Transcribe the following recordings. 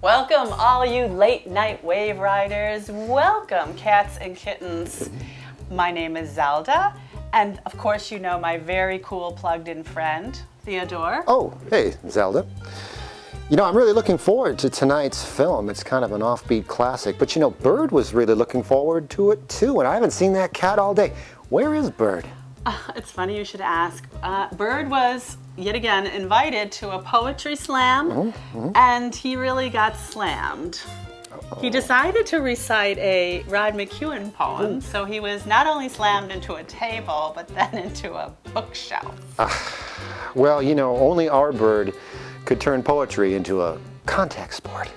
Welcome, all you late night wave riders. Welcome, cats and kittens. My name is Zelda, and of course you know my very cool plugged-in friend, Theodore. Oh, hey, Zelda. You know, I'm really looking forward to tonight's film. It's kind of an offbeat classic, but you know, Bird was really looking forward to it too, and I haven't seen that cat all day. Where is Bird? It's funny you should ask. Bird was, yet again, invited to a poetry slam, and he really got slammed. He decided to recite a Rod McEwen poem, so he was not only slammed into a table, but then into a bookshelf. Well, you know, only our Bird could turn poetry into a contact sport.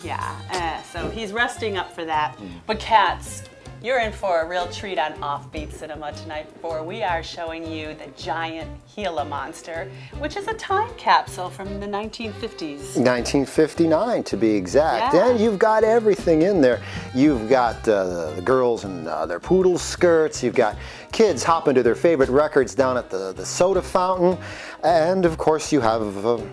Yeah, so he's resting up for that. But cats, you're in for a real treat on Offbeat Cinema tonight, for we are showing you the giant Gila monster, which is a time capsule from the 1950s. 1959 to be exact. Yeah. And you've got everything in there. You've got the girls in their poodle skirts. You've got kids hopping to their favorite records down at the soda fountain. And of course you have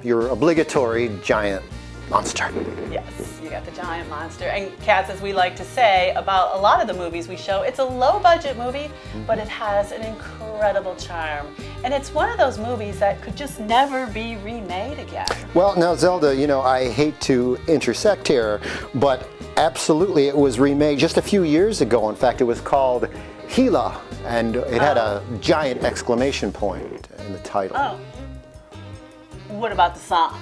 your obligatory giant monster. Yes, you got the giant monster. And cats, as we like to say about a lot of the movies we show, it's a low-budget movie, but it has an incredible charm. And it's one of those movies that could just never be remade again. Well, now Zelda, you know, I hate to intersect here, but absolutely it was remade just a few years ago. In fact, it was called Gila, and it had a giant exclamation point in the title. Oh. What about the song?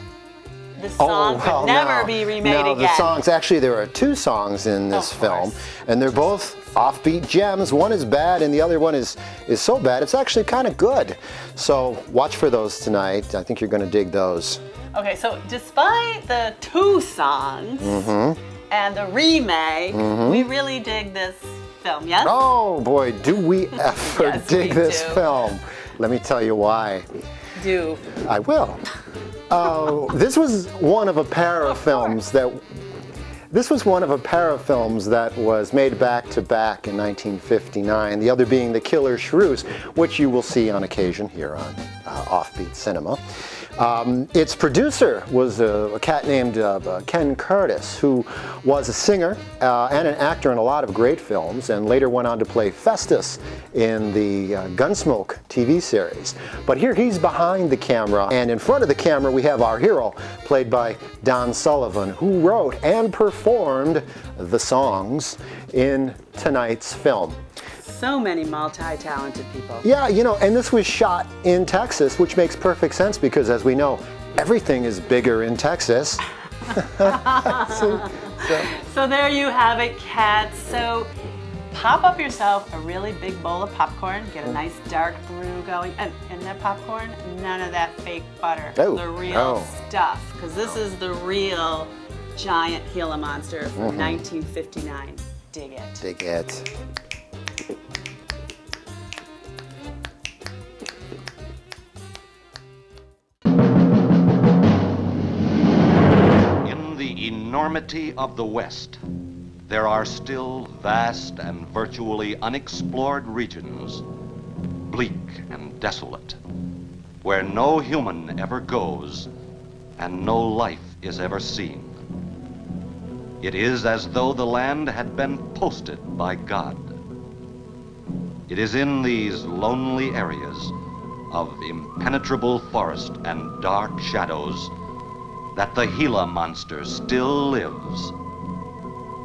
The song could never be remade again. The songs, actually there are two songs in this film, and they're both offbeat gems. One is bad and the other one is so bad it's actually kind of good. So watch for those tonight. I think you're going to dig those. Okay, so despite the two songs and the remake, we really dig this film, yes? Oh boy, do we ever dig this film. Let me tell you why. Do. I will. This was one of a pair of films that was made back to back in 1959. The other being The Killer Shrews, which you will see on occasion here on Offbeat Cinema. Its producer was a cat named Ken Curtis, who was a singer and an actor in a lot of great films, and later went on to play Festus in the Gunsmoke TV series. But here he's behind the camera, and in front of the camera we have our hero, played by Don Sullivan, who wrote and performed the songs in tonight's film. So many multi-talented people. Yeah, you know, and this was shot in Texas, which makes perfect sense because, as we know, everything is bigger in Texas. So there you have it, cats. So pop up yourself a really big bowl of popcorn, get a nice dark brew going, and in that popcorn, none of that fake butter, the real stuff, because this is the real giant Gila monster from 1959. Dig it. Dig it. Enormity of the West, there are still vast and virtually unexplored regions, bleak and desolate, where no human ever goes and no life is ever seen. It is as though the land had been posted by God. It is in these lonely areas of impenetrable forest and dark shadows that the Gila monster still lives.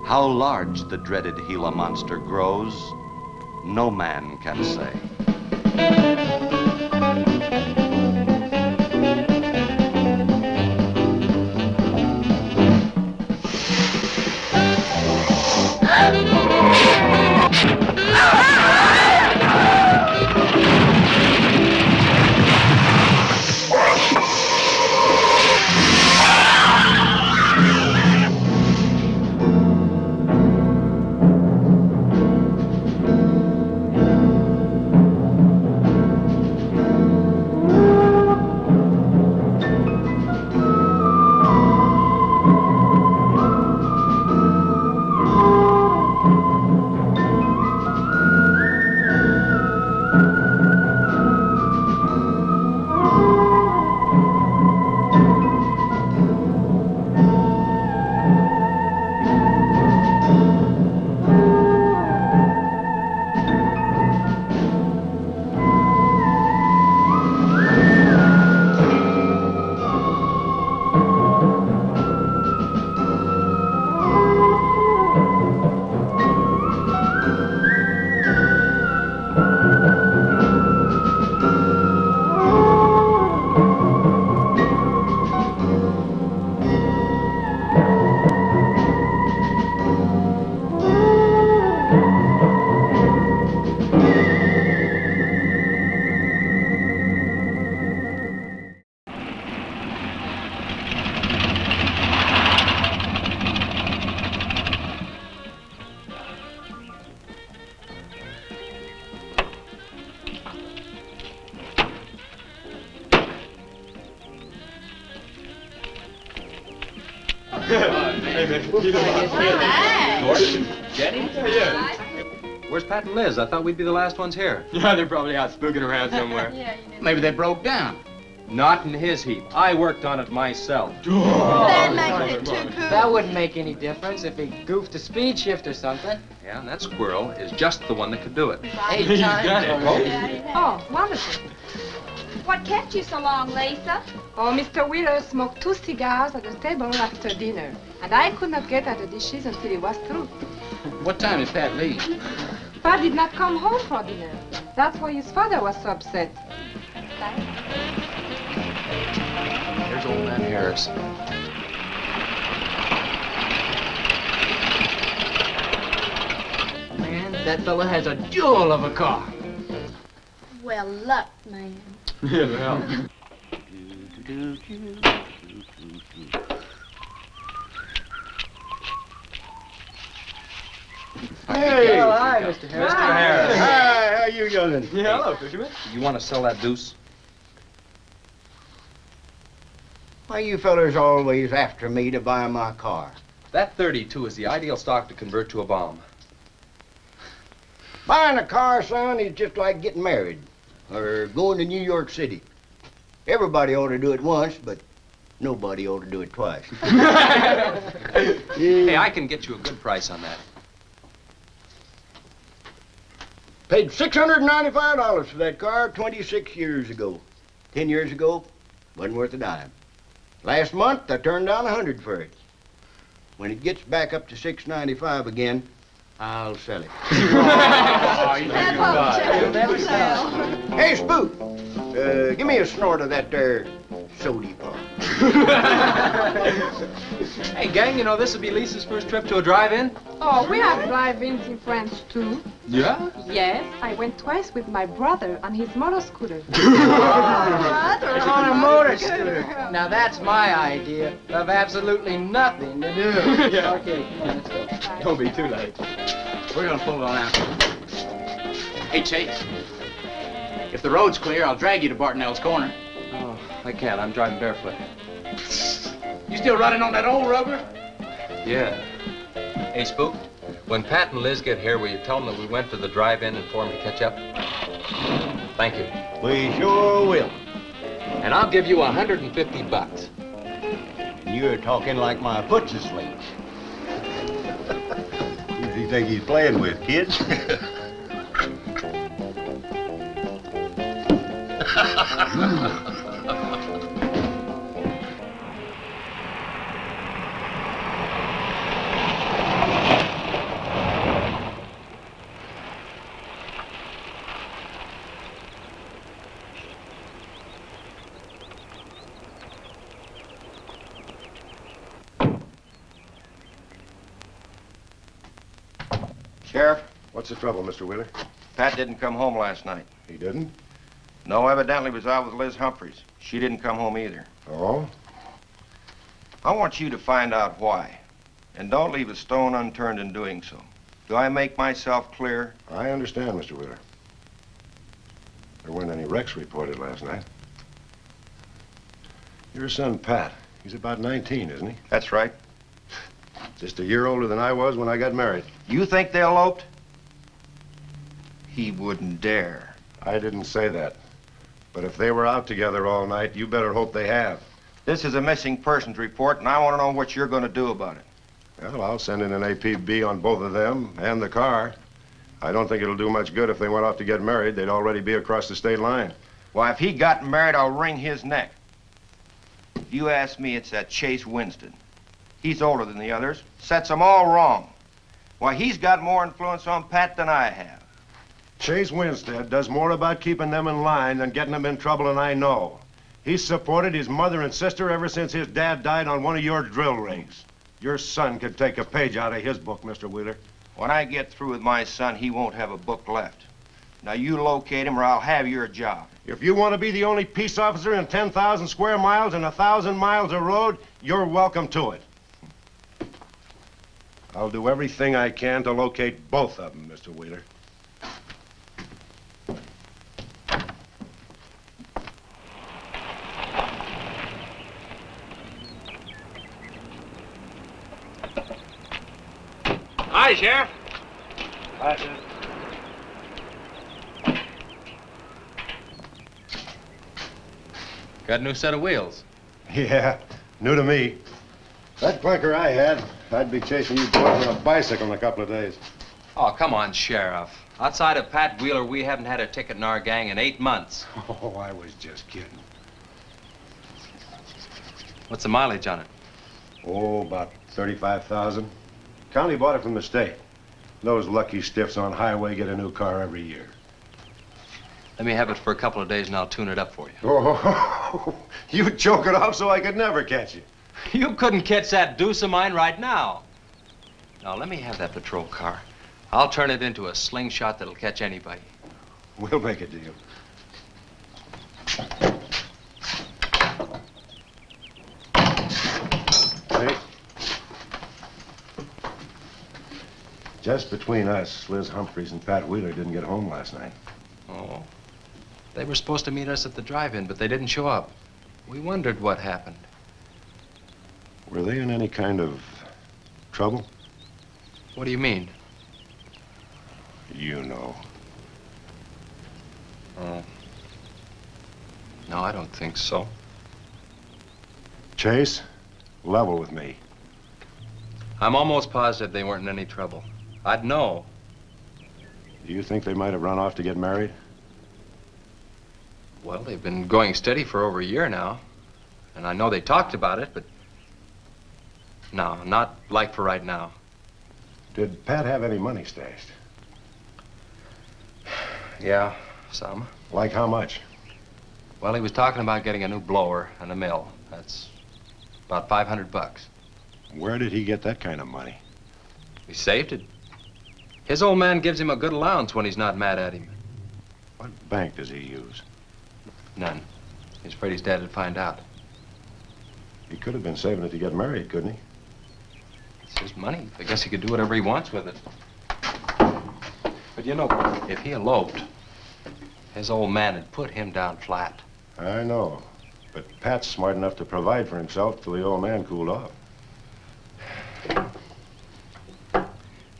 How large the dreaded Gila monster grows, no man can say. Jenny? Where's Pat and Liz? I thought we'd be the last ones here. Yeah, they're probably out spooking around somewhere. Maybe they broke down. Not in his heap. I worked on it myself. That makes it too cool. That wouldn't make any difference if he goofed a speed shift or something. Yeah, and that squirrel is just the one that could do it. 8 times already. Oh, wonderful. What kept you so long, Lisa? Oh, Mr. Wheeler smoked 2 cigars at the table after dinner, and I could not get at the dishes until he was through. What time did Pat leave? Pat did not come home for dinner. That's why his father was so upset. Here's old man Harris. Man, that fella has a jewel of a car. Well, luck, man. Yeah, well. Hey! Oh, hi, Mr. Harris. Hi, how you doing? Yeah, hello, Fisherman. You want to sell that deuce? Why you fellers always after me to buy my car? That 32 is the ideal stock to convert to a bomb. Buying a car, son, is just like getting married or going to New York City. Everybody ought to do it once, but nobody ought to do it twice. Hey, I can get you a good price on that. Paid $695 for that car 26 years ago. 10 years ago, wasn't worth a dime. Last month, I turned down 100 for it. When it gets back up to $695 again, I'll sell it. You'll never sell. Hey, Spook, give me a snort of that there sody pop. Hey, gang, you know this will be Lisa's first trip to a drive-in? Oh, we have drive-ins in France, too. Yeah? Yes, I went twice with my brother on his motor scooter. On a motor scooter. Now that's my idea of absolutely nothing to do. Yeah. Okay, let's go. Don't be too late. We're gonna pull on out. Hey, Chase. If the road's clear, I'll drag you to Bartonell's corner. Oh, I can't. I'm driving barefoot. You still running on that old rubber? Yeah. Hey, Spook, when Pat and Liz get here, will you tell them that we went to the drive-in and for them to catch up? Thank you. We sure will. And I'll give you $150. You're talking like my foot's asleep. Who does he think he's playing with, kids? Sheriff, What's the trouble, Mr. Wheeler? Pat didn't come home last night. He didn't? No, evidently was out with Liz Humphreys. She didn't come home either. Oh? I want you to find out why. And don't leave a stone unturned in doing so. Do I make myself clear? I understand, Mr. Wheeler. There weren't any wrecks reported last night. Your son, Pat, he's about 19, isn't he? That's right. Just a year older than I was when I got married. You think they eloped? He wouldn't dare. I didn't say that. But if they were out together all night, you better hope they have. This is a missing persons report, and I want to know what you're going to do about it. Well, I'll send in an APB on both of them and the car. I don't think it'll do much good if they went off to get married. They'd already be across the state line. Why, if he got married, I'll wring his neck. If you ask me, it's that Chase Winstead. He's older than the others. Sets them all wrong. Why, he's got more influence on Pat than I have. Chase Winstead does more about keeping them in line than getting them in trouble, and I know. He's supported his mother and sister ever since his dad died on one of your drill rigs. Your son could take a page out of his book, Mr. Wheeler. When I get through with my son, he won't have a book left. Now, you locate him or I'll have your job. If you want to be the only peace officer in 10,000 square miles and 1,000 miles of road, you're welcome to it. I'll do everything I can to locate both of them, Mr. Wheeler. Hi, Sheriff. Hi, Sid. Got a new set of wheels. Yeah, new to me. That clinker I had, I'd be chasing you boys on a bicycle in a couple of days. Oh, come on, Sheriff. Outside of Pat Wheeler, we haven't had a ticket in our gang in 8 months. Oh, I was just kidding. What's the mileage on it? Oh, about 35,000. County bought it from the state. Those lucky stiffs on highway get a new car every year. Let me have it for a couple of days and I'll tune it up for you. Oh, you choke it off so I could never catch you. You couldn't catch that deuce of mine right now. Now, let me have that patrol car. I'll turn it into a slingshot that'll catch anybody. We'll make a deal. Hey. Just between us, Liz Humphreys and Pat Wheeler didn't get home last night. Oh. They were supposed to meet us at the drive-in, but they didn't show up. We wondered what happened. Were they in any kind of trouble? What do you mean? You know. Oh. No, I don't think so. Chase, level with me. I'm almost positive they weren't in any trouble. I'd know. Do you think they might have run off to get married? Well, they've been going steady for over a year now. And I know they talked about it, but... no, not like for right now. Did Pat have any money stashed? Yeah, some. Like how much? Well, he was talking about getting a new blower and a mill. That's about $500. Where did he get that kind of money? He saved it. His old man gives him a good allowance when he's not mad at him. What bank does he use? None. He's afraid his dad would find out. He could have been saving it to get married, couldn't he? It's his money. I guess he could do whatever he wants with it. But you know, if he eloped, his old man had put him down flat. I know. But Pat's smart enough to provide for himself till the old man cooled off.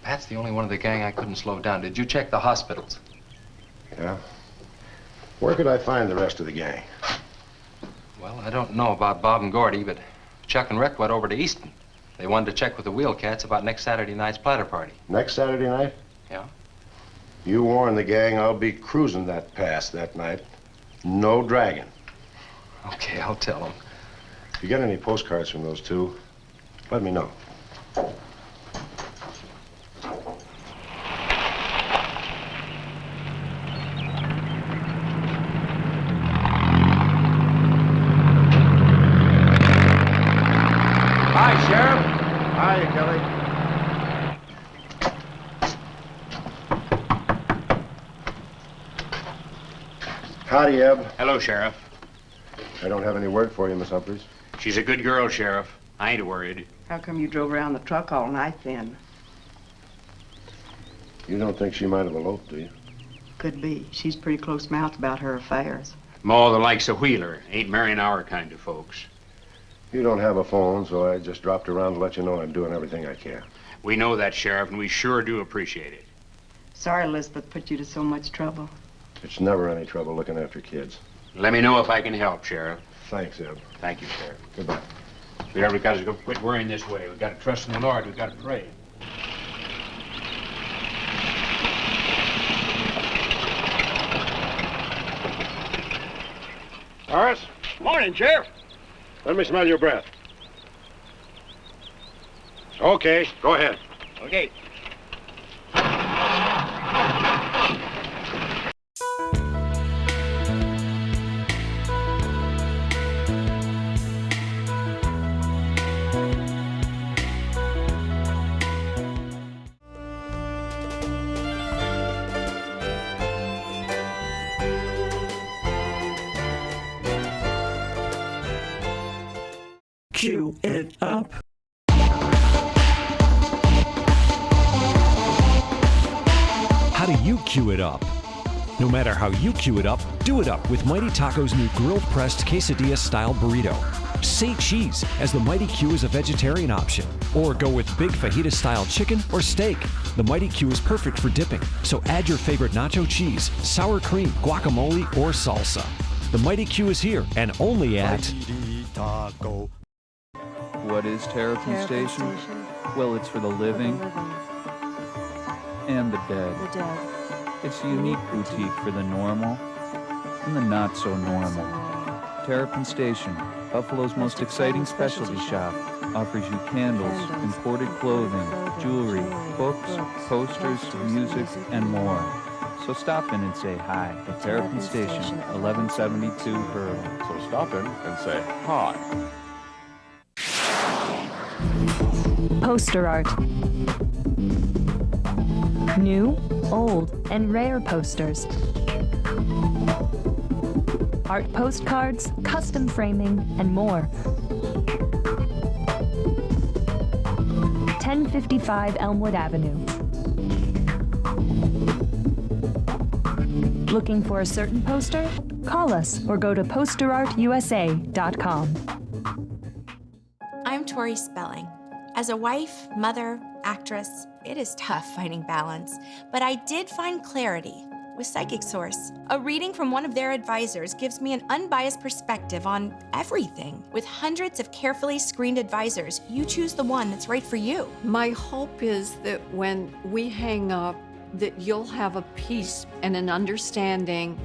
Pat's the only one of the gang I couldn't slow down. Did you check the hospitals? Yeah. Where could I find the rest of the gang? Well, I don't know about Bob and Gordy, but Chuck and Rick went over to Easton. They wanted to check with the Wheelcats about next Saturday night's platter party. Next Saturday night? Yeah. You warn the gang I'll be cruising that pass that night. No dragging. Okay, I'll tell them. If you get any postcards from those two, let me know. Hi, Sheriff. Hiya, Kelly. Howdy, Eb. Hello, Sheriff. I don't have any word for you, Miss Humphreys. She's a good girl, Sheriff. I ain't worried. How come you drove around the truck all night then? You don't think she might have eloped, do you? Could be. She's pretty close-mouthed about her affairs. Ma, the likes of Wheeler ain't marrying our kind of folks. You don't have a phone, so I just dropped around to let you know I'm doing everything I can. We know that, Sheriff, and we sure do appreciate it. Sorry Elizabeth put you to so much trouble. It's never any trouble looking after kids. Let me know if I can help, Sheriff. Thanks, Eb. Thank you, Sheriff. Goodbye. Sweetheart, we gotta go quit worrying this way. We gotta trust in the Lord. We gotta pray. Horace? Morning, Sheriff. Let me smell your breath. Okay, go ahead. Okay. Cue it up. How do you cue it up? No matter how you cue it up, do it up with Mighty Taco's new grilled pressed quesadilla style burrito. Say cheese, as the Mighty Q is a vegetarian option. Or go with big fajita-style chicken or steak. The Mighty Q is perfect for dipping, so add your favorite nacho cheese, sour cream, guacamole, or salsa. The Mighty Q is here and only at... What is Terrapin Station? Well, it's for the living and the dead. It's a unique boutique for the normal and the not so normal. Terrapin Station, Buffalo's most exciting specialty shop, offers you candles, imported clothing, jewelry, books, posters, music, and more. So stop in and say hi at Terrapin Station, 1172 Pearl. So stop in and say hi. Poster art. New, old, and rare posters. Art postcards, custom framing, and more. 1055 Elmwood Avenue. Looking for a certain poster? Call us or go to posterartusa.com. I'm Tori Spelling. As a wife, mother, actress, it is tough finding balance, but I did find clarity with Psychic Source. A reading from one of their advisors gives me an unbiased perspective on everything. With hundreds of carefully screened advisors, you choose the one that's right for you. My hope is that when we hang up, that you'll have a peace and an understanding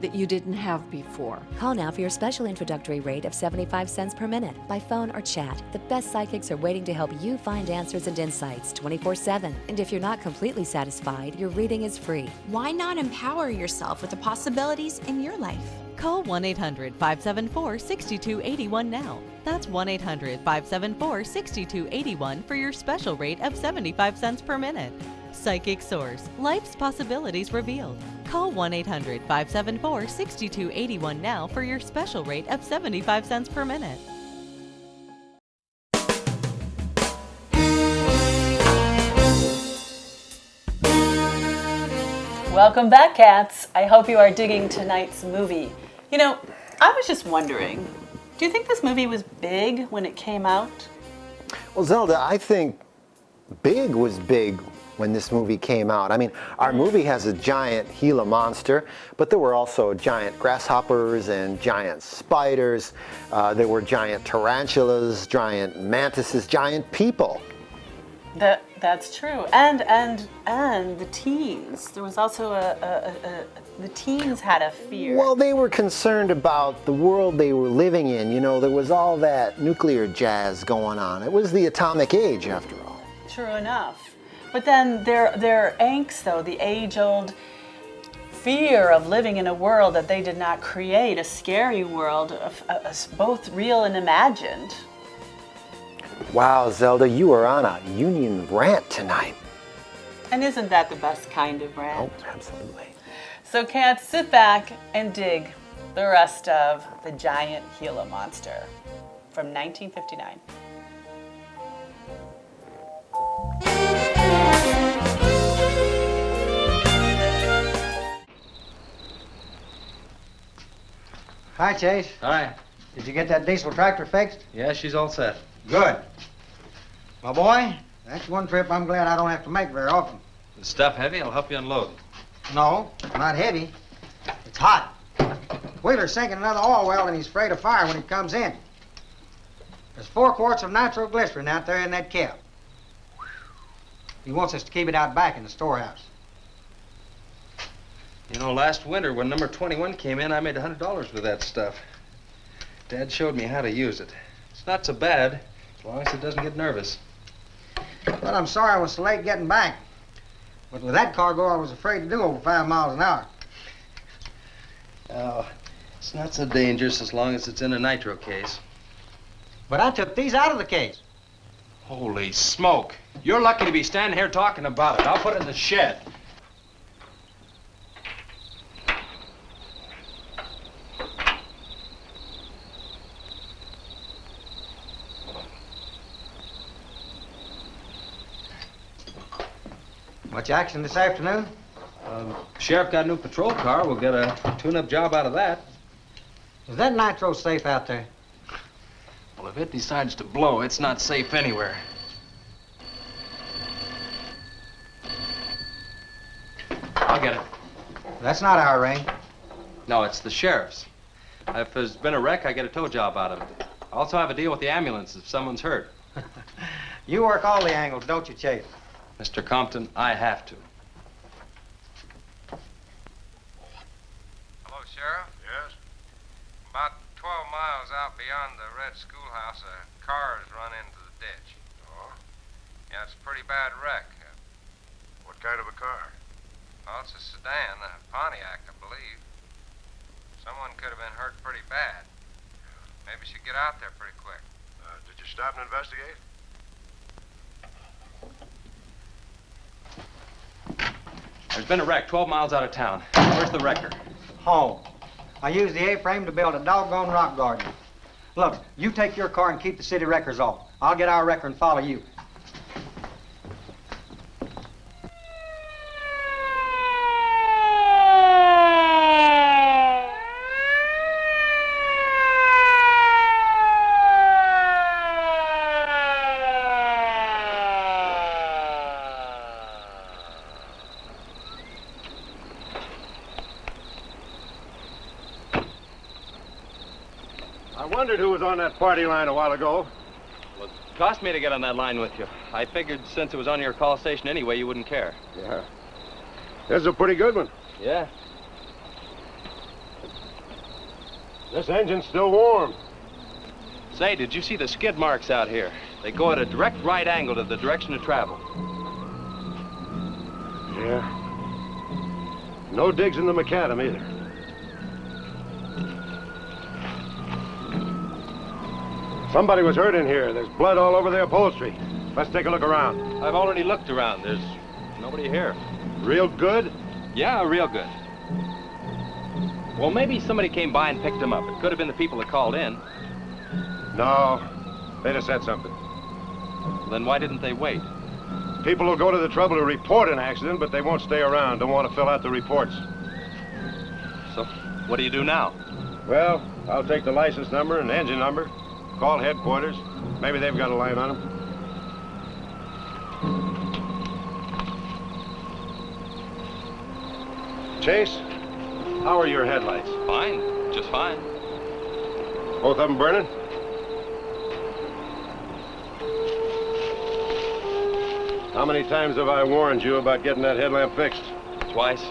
that you didn't have before. Call now for your special introductory rate of 75 cents per minute by phone or chat. The best psychics are waiting to help you find answers and insights 24/7. And if you're not completely satisfied, your reading is free. Why not empower yourself with the possibilities in your life? Call 1-800-574-6281 now. That's 1-800-574-6281 for your special rate of 75 cents per minute. Psychic Source, life's possibilities revealed. Call 1-800-574-6281 now for your special rate of 75 cents per minute. Welcome back, cats. I hope you are digging tonight's movie. You know, I was just wondering, do you think this movie was big when it came out? Well, Zelda, I think big was big when this movie came out. I mean, our movie has a giant Gila monster, but there were also giant grasshoppers and giant spiders. There were giant tarantulas, giant mantises, giant people. That's true. And the teens. There was also the teens had a fear. Well, they were concerned about the world they were living in. You know, there was all that nuclear jazz going on. It was the atomic age, after all. True enough. But then their angst, though, the age-old fear of living in a world that they did not create, a scary world, both real and imagined. Wow, Zelda, you are on a Union rant tonight. And isn't that the best kind of rant? Oh, absolutely. So, cats, sit back and dig the rest of The Giant Gila Monster from 1959. Hi, Chase. Hi. Did you get that diesel tractor fixed? Yeah, she's all set. Good. My boy, that's one trip I'm glad I don't have to make very often. The stuff heavy? I'll help you unload. No, not heavy. It's hot. Wheeler's sinking another oil well and he's afraid of fire when he comes in. There's 4 quarts of nitroglycerin out there in that cap. He wants us to keep it out back in the storehouse. You know, last winter when number 21 came in, I made $100 with that stuff. Dad showed me how to use it. It's not so bad, as long as it doesn't get nervous. But I'm sorry I was so late getting back. But with that cargo, I was afraid to do over 5 miles an hour. Oh, it's not so dangerous as long as it's in a nitro case. But I took these out of the case. Holy smoke. You're lucky to be standing here talking about it. I'll put it in the shed. Much action this afternoon? Sheriff got a new patrol car. We'll get a tune-up job out of that. Is that nitro safe out there? Well, if it decides to blow, it's not safe anywhere. I'll get it. That's not our ring. No, it's the sheriff's. If there's been a wreck, I get a tow job out of it. I also have a deal with the ambulance if someone's hurt. You work all the angles, don't you, Chase? Mr. Compton, I have to. Hello, Sheriff? Yes? About 12 miles out beyond the red schoolhouse, a car has run into the ditch. Oh? Yeah, it's a pretty bad wreck. What kind of a car? Well, it's a sedan, a Pontiac, I believe. Someone could have been hurt pretty bad. Maybe you should get out there pretty quick. Did you stop and investigate? There's been a wreck 12 miles out of town. Where's the wrecker? Home. I used the A-frame to build a doggone rock garden. Look, you take your car and keep the city wreckers off. I'll get our wrecker and follow you. I wondered who was on that party line a while ago. Well, it cost me to get on that line with you. I figured since it was on your call station anyway, you wouldn't care. Yeah. This is a pretty good one. Yeah. This engine's still warm. Say, did you see the skid marks out here? They go at a direct right angle to the direction of travel. Yeah. No digs in the macadam either. Somebody was hurt in here. There's blood all over the upholstery. Let's take a look around. I've already looked around. There's nobody here. Real good? Yeah, real good. Well, maybe somebody came by and picked him up. It could have been the people that called in. No. They'd have said something. Then why didn't they wait? People will go to the trouble to report an accident, but they won't stay around. Don't want to fill out the reports. So, what do you do now? Well, I'll take the license number and engine number. Call headquarters. Maybe they've got a line on them. Chase, how are your headlights? Fine, just fine. Both of them burning? How many times have I warned you about getting that headlamp fixed? Twice.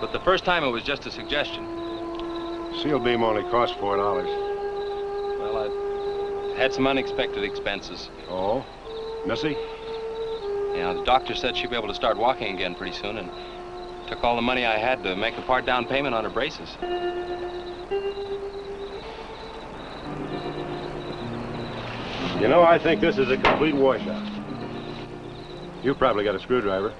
But the first time it was just a suggestion. Seal beam only cost $4. Well, I had some unexpected expenses. Oh? Missy? Yeah, the doctor said she'd be able to start walking again pretty soon, and took all the money I had to make a part down payment on her braces. You know, I think this is a complete washout. You've probably got a screwdriver.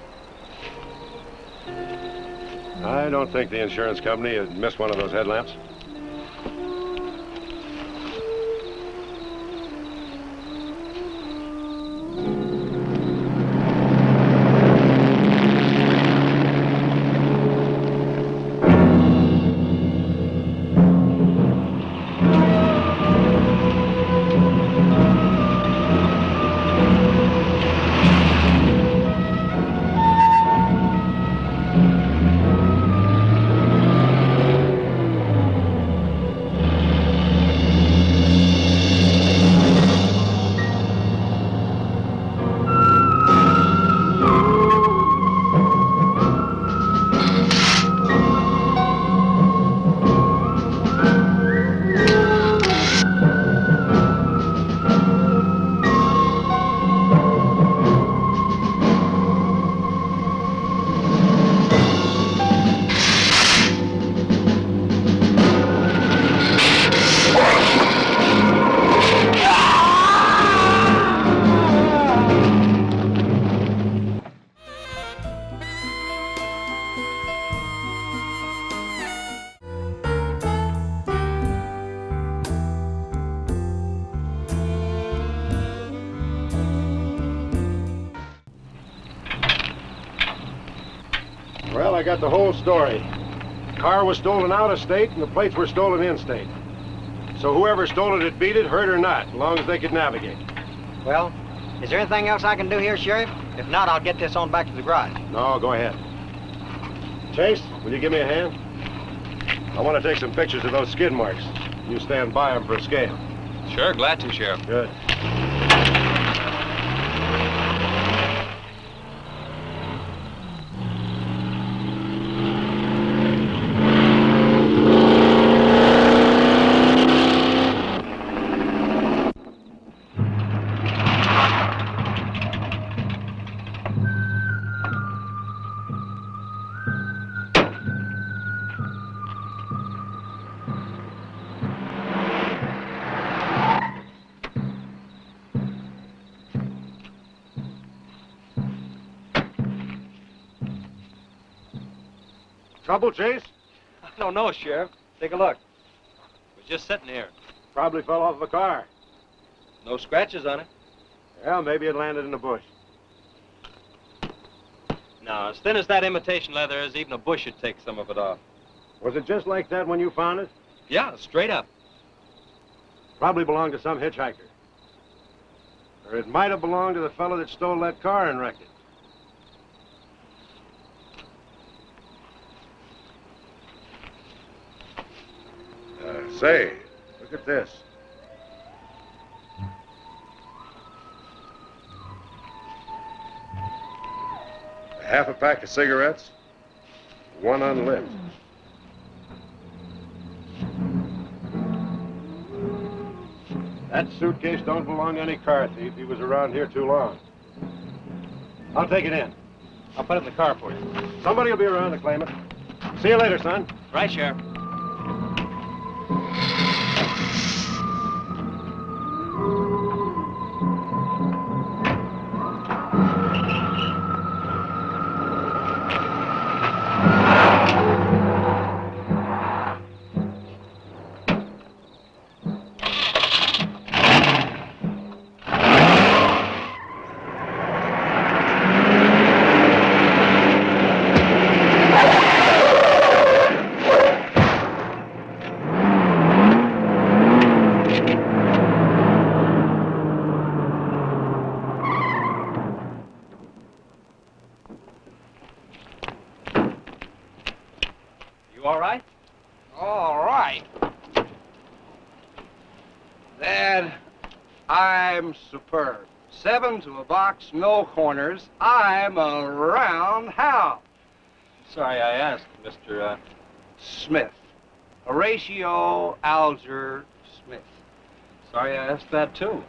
I don't think the insurance company had missed one of those headlamps. Well, I got the whole story. The car was stolen out of state and the plates were stolen in state. So whoever stole it had beat it, hurt or not, as long as they could navigate. Well, is there anything else I can do here, Sheriff? If not, I'll get this on back to the garage. No, go ahead. Chase, will you give me a hand? I want to take some pictures of those skid marks. You stand by them for a scale. Sure, glad to, Sheriff. Good. Trouble, Chase? I don't know, Sheriff. Take a look. It was just sitting here. Probably fell off of a car. No scratches on it. Well, maybe it landed in a bush. No, as thin as that imitation leather is, even a bush should take some of it off. Was it just like that when you found it? Yeah, straight up. Probably belonged to some hitchhiker. Or it might have belonged to the fellow that stole that car and wrecked it. Say, look at this. Half a pack of cigarettes, one unlit. That suitcase don't belong to any car thief. He was around here too long. I'll take it in. I'll put it in the car for you. Somebody will be around to claim it. See you later, son. Right, Sheriff. Superb. 7 to a box, no corners. I'm a roundhouse. Sorry I asked, Mr. Smith. Horatio Alger Smith. Sorry I asked that, too.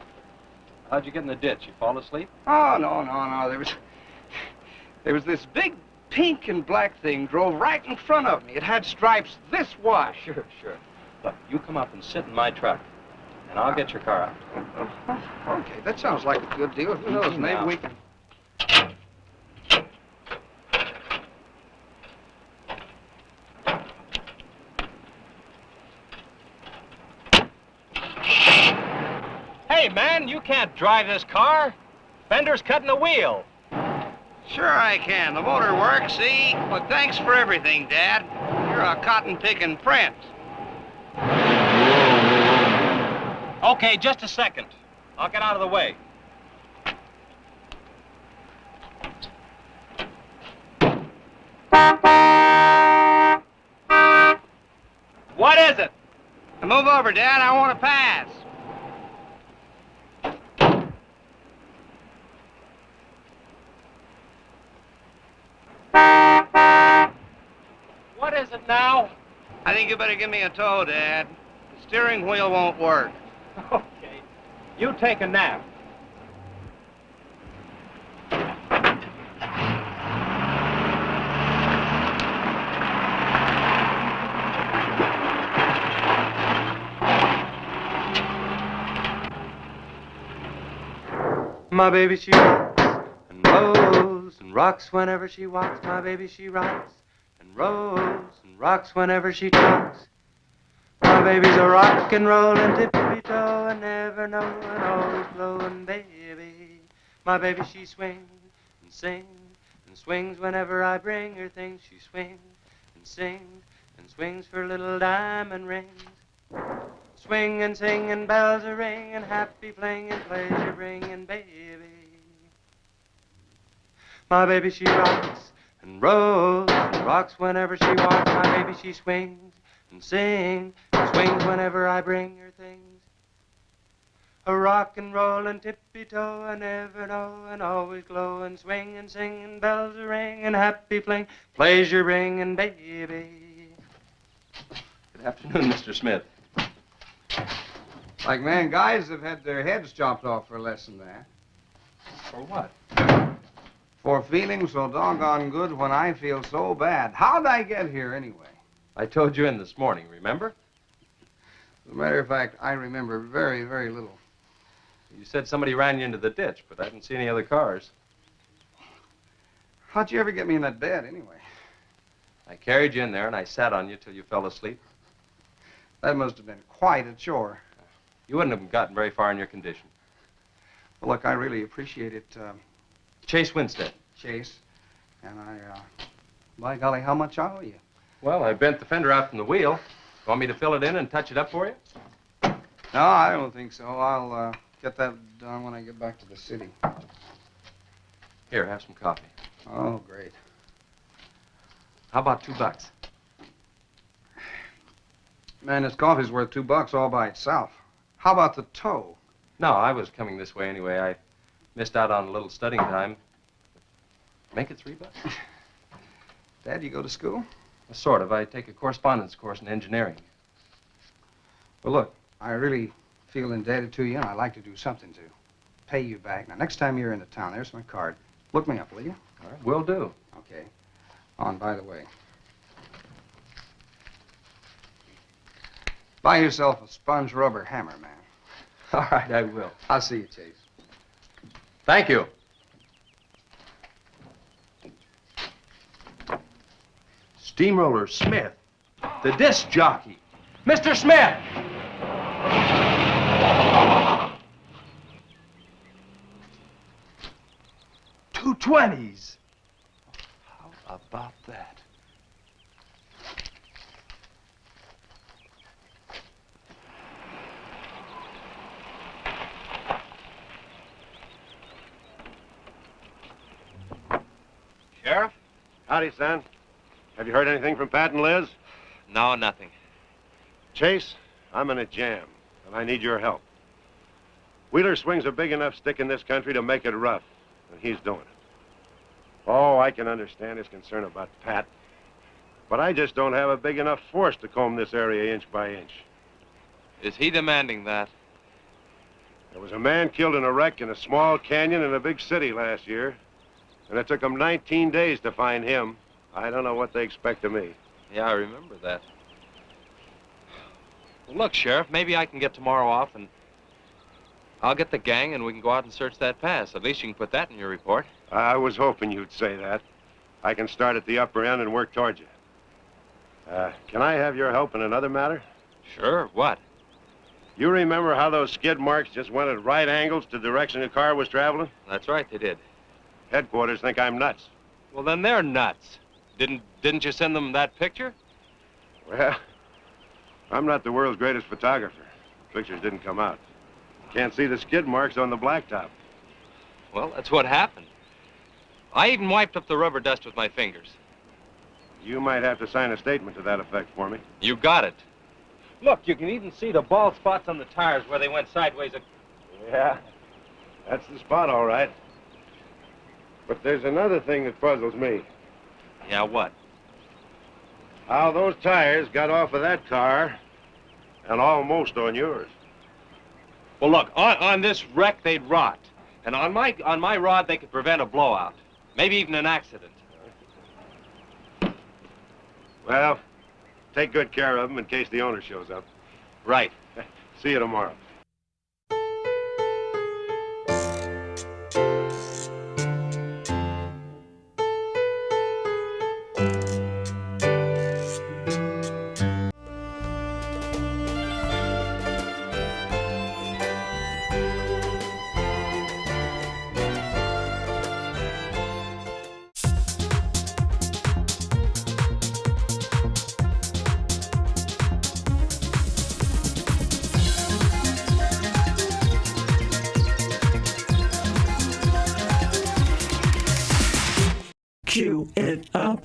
How'd you get in the ditch? You fall asleep? Oh, no. There was this big pink and black thing drove right in front of me. It had stripes this wide. Sure. Look, you come up and sit in my truck, and I'll get your car out. Okay, that sounds like a good deal. Who knows, maybe we can... Hey, man, you can't drive this car. Fender's cutting the wheel. Sure I can. The motor works, see? But thanks for everything, Dad. You're a cotton-picking prince. Okay, just a second. I'll get out of the way. What is it? Move over, Dad. I want to pass. What is it now? I think you better give me a tow, Dad. The steering wheel won't work. Okay. You take a nap. My baby, she rocks and rolls and rocks whenever she walks. My baby, she rocks and rolls and rocks whenever she talks. My baby's a rock and rollin' tippy-toe and never knowin', always blowin' baby. My baby, she swings and sings and swings whenever I bring her things. She swings and sings and swings for little diamond rings. Swinging, singing, bells are ringing, happy flinging, pleasure bringing, baby. My baby, she rocks and rolls and rocks whenever she walks. My baby, she swings and sings and swings whenever I bring her things. A rock and roll and tippy-toe, I never know, and always glow and swing and sing and bells are ringing, happy fling, pleasure bringing, baby. Good afternoon, Mr. Smith. Like man, guys have had their heads chopped off for less than that. For what? For feeling so doggone good when I feel so bad. How'd I get here anyway? I told you in this morning, remember? As a matter of fact, I remember very, very little. You said somebody ran you into the ditch, but I didn't see any other cars. How'd you ever get me in that bed anyway? I carried you in there and I sat on you till you fell asleep. That must have been quite a chore. You wouldn't have gotten very far in your condition. Well, look, I really appreciate it. Chase Winstead. Chase. And by golly, how much I owe you? Well, I bent the fender out from the wheel. Want me to fill it in and touch it up for you? No, I don't think so. I'll get that done when I get back to the city. Here, have some coffee. Oh, great. How about $2? Man, this coffee's worth $2 all by itself. How about the tow? No, I was coming this way anyway. I missed out on a little studying time. Make it $3. Dad, you go to school? Sort of. I take a correspondence course in engineering. Well, look, I really feel indebted to you, and I'd like to do something to pay you back. Now, next time you're in the town, there's my card. Look me up, will you? All right, will do. Okay. Oh, and by the way, buy yourself a sponge rubber hammer, man. All right, I will. I'll see you, Chase. Thank you. Steamroller Smith, the disc jockey. Mr. Smith! $2.20s. How about that? Sheriff? Howdy, son. Have you heard anything from Pat and Liz? No, nothing. Chase, I'm in a jam, and I need your help. Wheeler swings a big enough stick in this country to make it rough, and he's doing it. Oh, I can understand his concern about Pat, but I just don't have a big enough force to comb this area inch by inch. Is he demanding that? There was a man killed in a wreck in a small canyon in a big city last year, and it took them 19 days to find him. I don't know what they expect of me. Yeah, I remember that. Well, look, Sheriff, maybe I can get tomorrow off and I'll get the gang and we can go out and search that pass. At least you can put that in your report. I was hoping you'd say that. I can start at the upper end and work towards you. Can I have your help in another matter? Sure, what? You remember how those skid marks just went at right angles to the direction the car was traveling? That's right, they did. Headquarters think I'm nuts. Well, then they're nuts. Didn't you send them that picture? Well, I'm not the world's greatest photographer. Pictures didn't come out. Can't see the skid marks on the blacktop. Well, that's what happened. I even wiped up the rubber dust with my fingers. You might have to sign a statement to that effect for me. You got it. Look, you can even see the bald spots on the tires where they went sideways. Yeah, that's the spot, all right. But there's another thing that puzzles me. Yeah, what? How those tires got off of that car and almost on yours. Well, look, on this wreck, they'd rot. And on my rod, they could prevent a blowout. Maybe even an accident. Well, take good care of them in case the owner shows up. Right. See you tomorrow. Cue it up.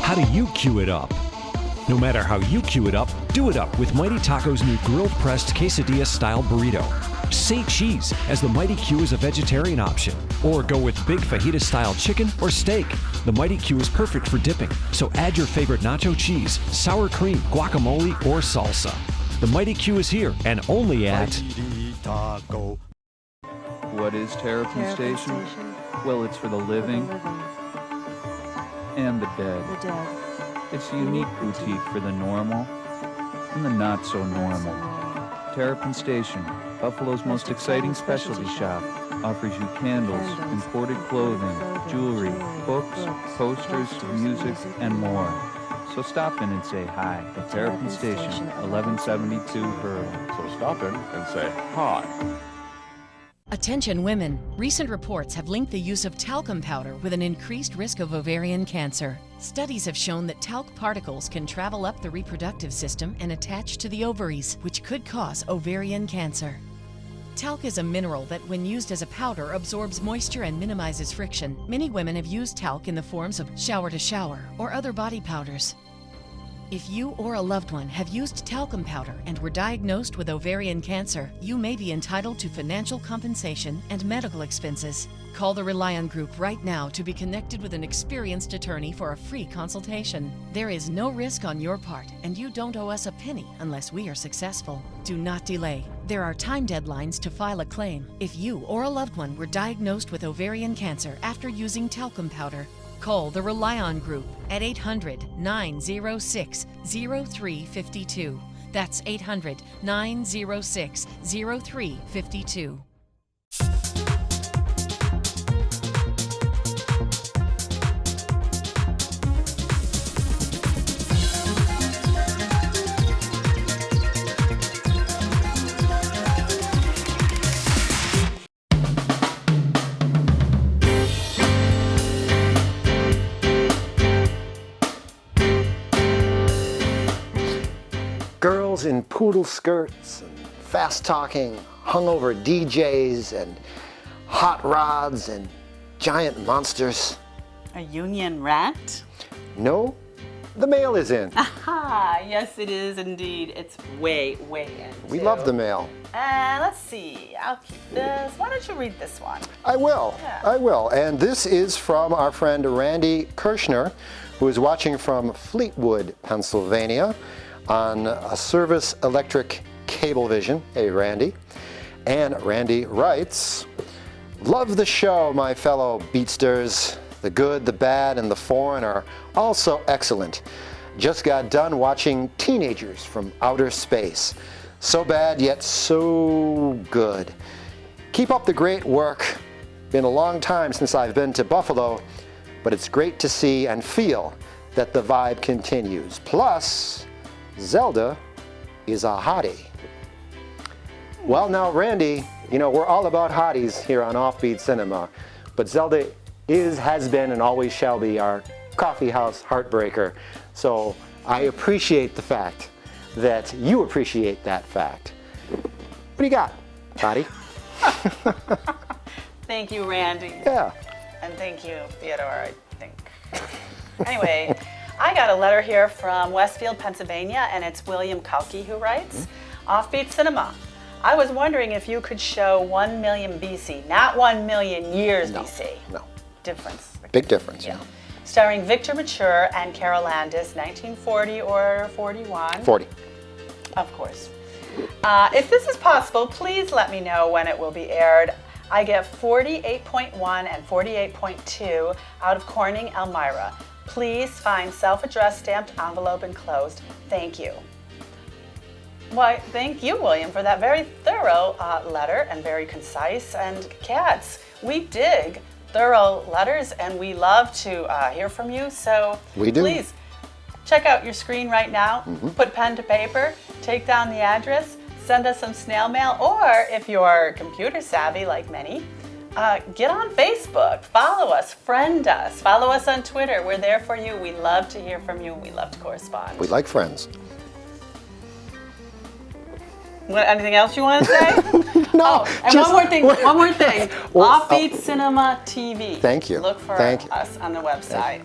How do you cue it up? No matter how you cue it up, do it up with Mighty Taco's new grilled pressed quesadilla-style burrito. Say cheese, as the Mighty Q is a vegetarian option. Or go with big fajita-style chicken or steak. The Mighty Q is perfect for dipping, so add your favorite nacho cheese, sour cream, guacamole, or salsa. The Mighty Q is here and only at Mighty Taco. What is Terrapin Station? Well, it's for the living and the dead. It's a unique boutique for the normal and the not so normal. Terrapin Station, Buffalo's most exciting specialty shop, offers you candles, imported clothing, jewelry, books, posters, music, and more. So stop in and say hi at Terrapin Station, 1172 Pearl. So stop in and say hi. Attention women. Recent reports have linked the use of talcum powder with an increased risk of ovarian cancer. Studies have shown that talc particles can travel up the reproductive system and attach to the ovaries, which could cause ovarian cancer. Talc is a mineral that, when used as a powder, absorbs moisture and minimizes friction. Many women have used talc in the forms of shower-to-shower or other body powders. If you or a loved one have used talcum powder and were diagnosed with ovarian cancer, you may be entitled to financial compensation and medical expenses. Call the Rely On Group right now to be connected with an experienced attorney for a free consultation. There is no risk on your part, and you don't owe us a penny unless we are successful. Do not delay. There are time deadlines to file a claim. If you or a loved one were diagnosed with ovarian cancer after using talcum powder, call the Rely On Group at 800-906-0352. That's 800-906-0352. Girls in poodle skirts and fast-talking, hungover DJs and hot rods and giant monsters. A union rat? No, the mail is in. Aha, yes it is indeed. It's way in. We love the mail. Let's see, I'll keep this. Why don't you read this one? I will, Yeah. I will. And this is from our friend Randy Kirshner, who is watching from Fleetwood, Pennsylvania, on a Service Electric Cablevision. Hey, Randy. And Randy writes, "Love the show, my fellow Beatsters. The good, the bad, and the foreign are also excellent. Just got done watching Teenagers from Outer Space. So bad, yet so good. Keep up the great work. Been a long time since I've been to Buffalo, but it's great to see and feel that the vibe continues. Plus, Zelda is a hottie." Well, now, Randy, you know, we're all about hotties here on Offbeat Cinema, but Zelda has been, and always shall be our coffee house heartbreaker. So I appreciate the fact that you appreciate that fact. What do you got, hottie? Thank you, Randy. Yeah. And thank you, Theodore, I think. Anyway, I got a letter here from Westfield, Pennsylvania, and it's William Kalki who writes, Offbeat Cinema. I was wondering if you could show 1 million BC, not 1 million years BC. No. Difference. Big difference, yeah. Starring Victor Mature and Carol Landis, 1940 or 41? 40. Of course. If this is possible, please let me know when it will be aired. I get 48.1 and 48.2 out of Corning, Elmira. Please find self-addressed stamped envelope enclosed. Thank you. Why, thank you, William, for that very thorough letter and very concise. And cats, we dig thorough letters and we love to hear from you. So we do. Please check out your screen right now, put pen to paper, take down the address, send us some snail mail, or if you're computer savvy like many, get on Facebook, follow us, friend us, follow us on Twitter. We're there for you. We love to hear from you. We love to correspond. We like friends. What, anything else you want to say? No. And one more thing. Offbeat Cinema TV. Thank you. Look for Thank you. us on the website.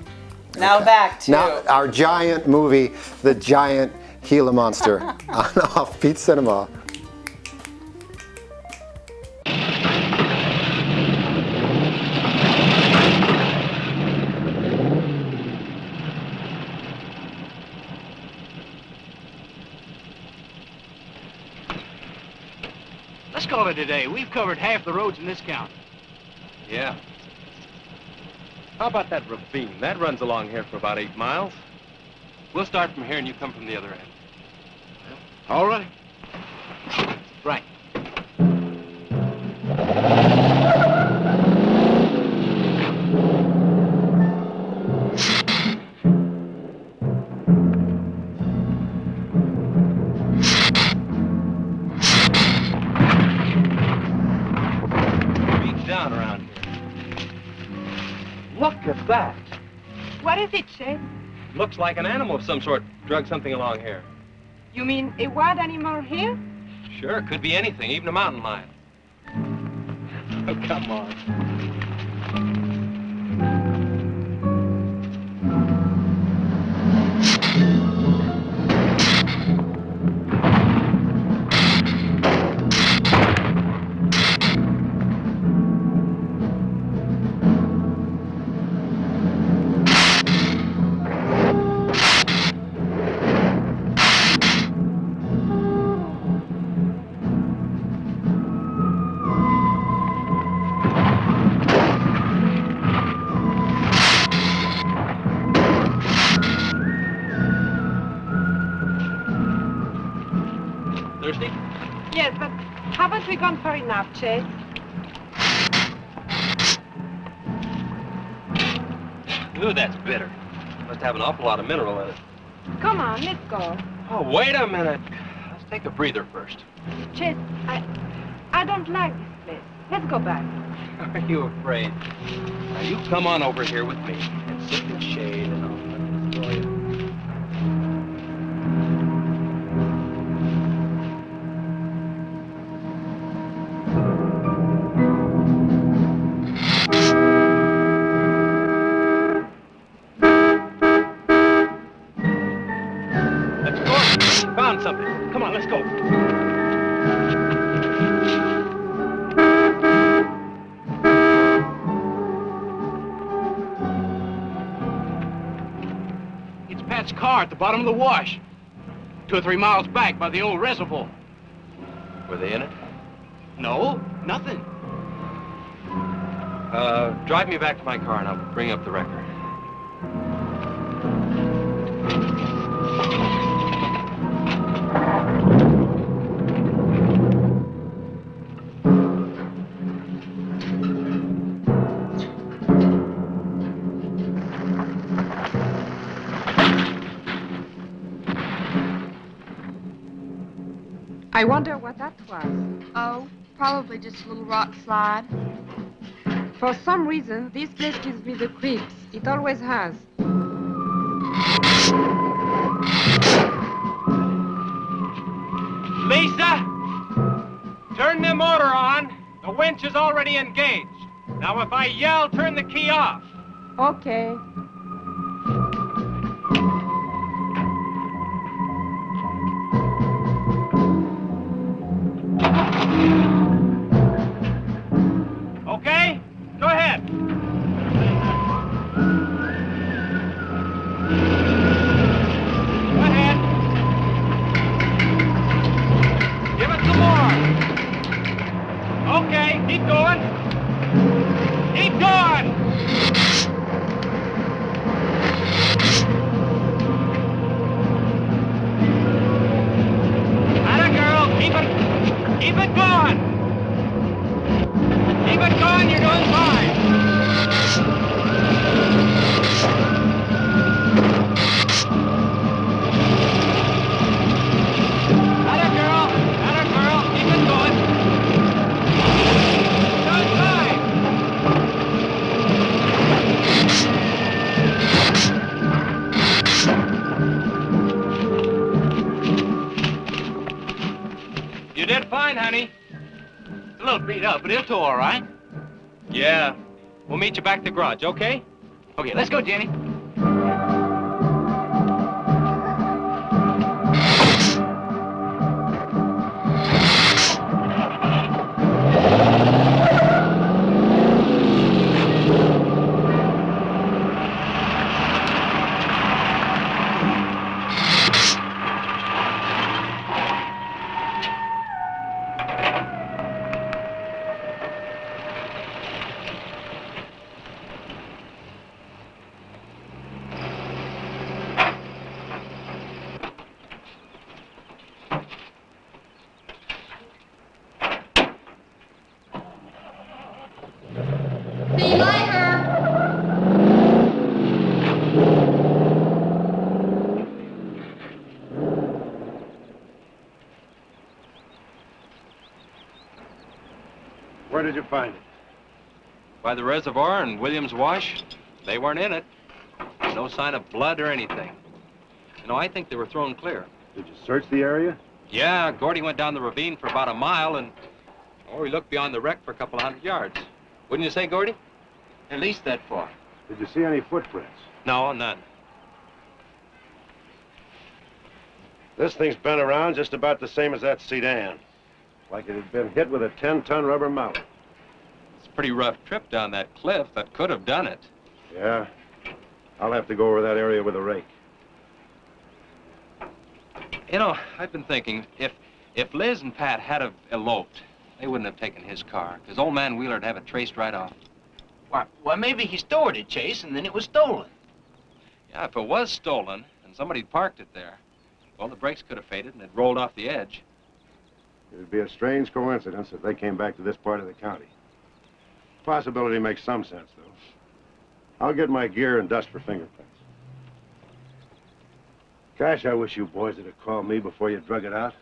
Now back to now our giant movie, The Giant Gila Monster on Offbeat Cinema. Let's call it a day. We've covered half the roads in this county. Yeah. How about that ravine? That runs along here for about 8 miles. We'll start from here and you come from the other end. All right. Right. Down around here. Look at that. What is it, Chet? Looks like an animal of some sort drug something along here. You mean a wild animal here? Sure, could be anything, even a mountain lion. Oh, come on. Thirsty? Yes, but haven't we gone far enough, Chet? Ooh, that's bitter. Must have an awful lot of mineral in it. Come on, let's go. Oh, wait a minute. Let's take a breather first. Chet, I don't like this place. Let's go back. Are you afraid? Now, you come on over here with me and sit in the shade and I'll destroy you. Found something. Come on, let's go. It's Pat's car at the bottom of the wash. 2 or 3 miles back by the old reservoir. Were they in it? No, nothing. Drive me back to my car and I'll bring up the record. I wonder what that was. Oh, probably just a little rock slide. For some reason, this place gives me the creeps. It always has. Lisa! Turn the motor on. The winch is already engaged. Now, if I yell, turn the key off. Okay. Okay? Go ahead. Go ahead. Give it some more. Okay, keep going. Keep going. fine, honey. It's a little beat up, but it'll tow all right. Yeah. We'll meet you back at the garage, okay? Okay, let's go, Jenny. See you later. Where did you find it? By the reservoir and Williams Wash. They weren't in it. No sign of blood or anything. You know, I think they were thrown clear. Did you search the area? Yeah, Gordy went down the ravine for about a mile and... Oh, he looked beyond the wreck for a couple of 100 yards. Wouldn't you say, Gordy? At least that far. Did you see any footprints? No, none. This thing's been around just about the same as that sedan. Like it had been hit with a 10-ton rubber mallet. It's a pretty rough trip down that cliff. That could have done it. Yeah. I'll have to go over that area with a rake. You know, I've been thinking, if Liz and Pat had have eloped, they wouldn't have taken his car, because old man Wheeler'd have it traced right off. Why, maybe he stored it, Chase, and then it was stolen. Yeah, if it was stolen, and somebody parked it there, well, the brakes could have faded and it rolled off the edge. It would be a strange coincidence if they came back to this part of the county. Possibility makes some sense, though. I'll get my gear and dust for fingerprints. Gosh, I wish you boys would have called me before you drug it out.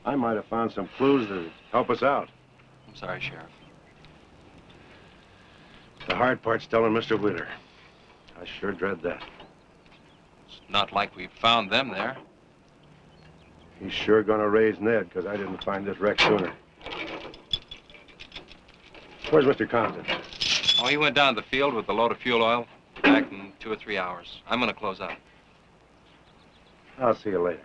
I might have found some clues that would help us out. I'm sorry, Sheriff. The hard part's telling Mr. Wheeler. I sure dread that. It's not like we found them there. He's sure gonna raise Ned, because I didn't find this wreck sooner. Where's Mr. Compton? Oh, he went down to the field with a load of fuel oil. Back in 2 or 3 hours. I'm gonna close up. I'll see you later.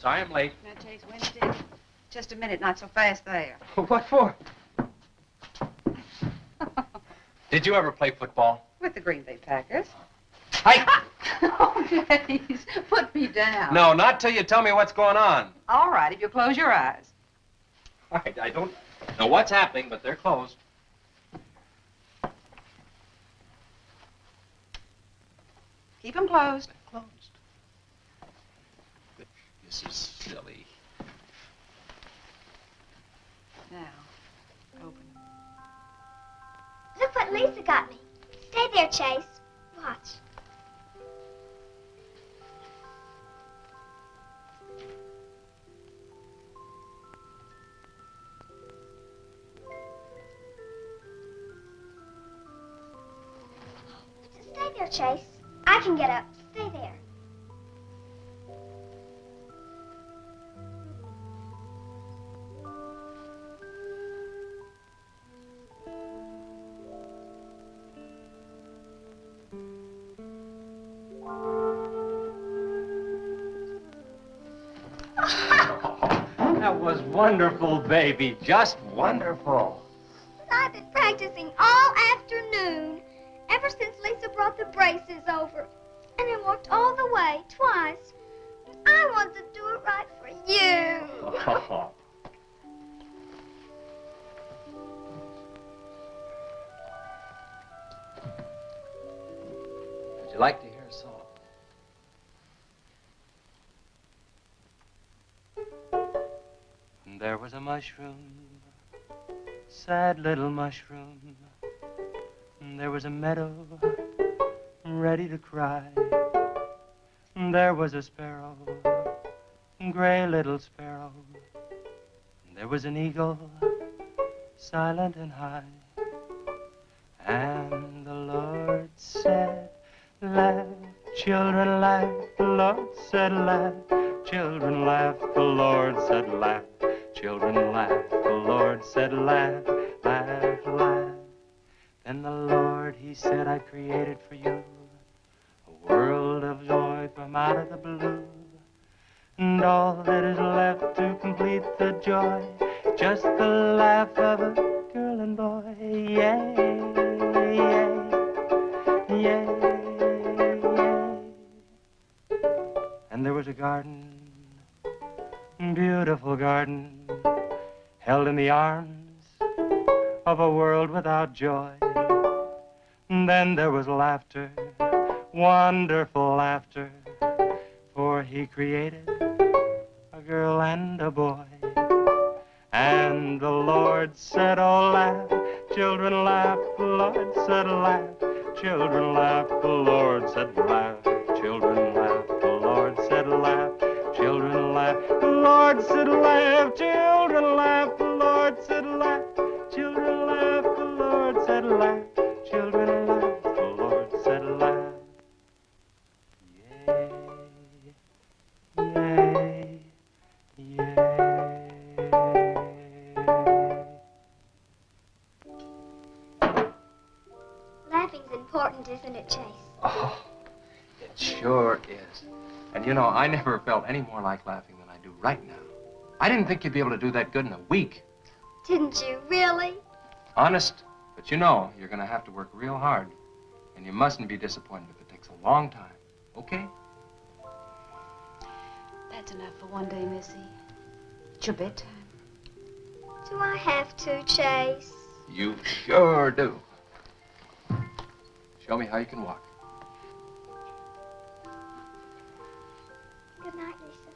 Sorry I'm late. Now, Chase, Winstead, just a minute, not so fast there. What for? Did you ever play football? With the Green Bay Packers. I... Oh, please, put me down. No, not till you tell me what's going on. All right, if you close your eyes. All right, I don't know what's happening, but they're closed. Keep them closed. Closed. This is silly. Now, open. Look what Lisa got me. Stay there, Chase. Watch. Stay there, Chase. I can get up. Stay there. That was wonderful, baby. Just wonderful. I've been practicing all afternoon, ever since Lisa brought the braces over. And I walked all the way, twice. I want to do it right for you. There was a mushroom, sad little mushroom. There was a meadow, ready to cry. There was a sparrow, gray little sparrow. There was an eagle, silent and high. And the Lord said, laugh, children, laugh. The Lord said, laugh, children, laugh. The Lord said, laugh, children, laugh. The Lord said, laugh, laugh, laugh. Then the Lord, he said, I created for you a world of joy from out of the blue. And all that is left to complete the joy, just the laugh of a girl and boy. Yay, yay, yay, yay. And there was a garden, beautiful garden, held in the arms of a world without joy. And then there was laughter, wonderful laughter, for he created a girl and a boy. And the Lord said, oh, laugh, children, laugh. The Lord said, laugh, children, laugh. The Lord said, laugh, children, laugh. The Lord said, laugh, children, laugh. The Lord said, laugh, children, laugh. The Lord said, laugh, children, laugh. The Lord said, laugh, children, laugh. The Lord said, laugh. Yay, yay, Laughing's important, isn't it, Chase? Oh, it sure is. And you know, I never felt any more like laughing than I do right now. I didn't think you'd be able to do that good in a week. Didn't you, really? Honest. But you know, you're going to have to work real hard. And you mustn't be disappointed if it takes a long time. Okay? That's enough for one day, Missy. It's your bedtime. Do I have to, Chase? You sure do. Show me how you can walk. Good night, Lisa.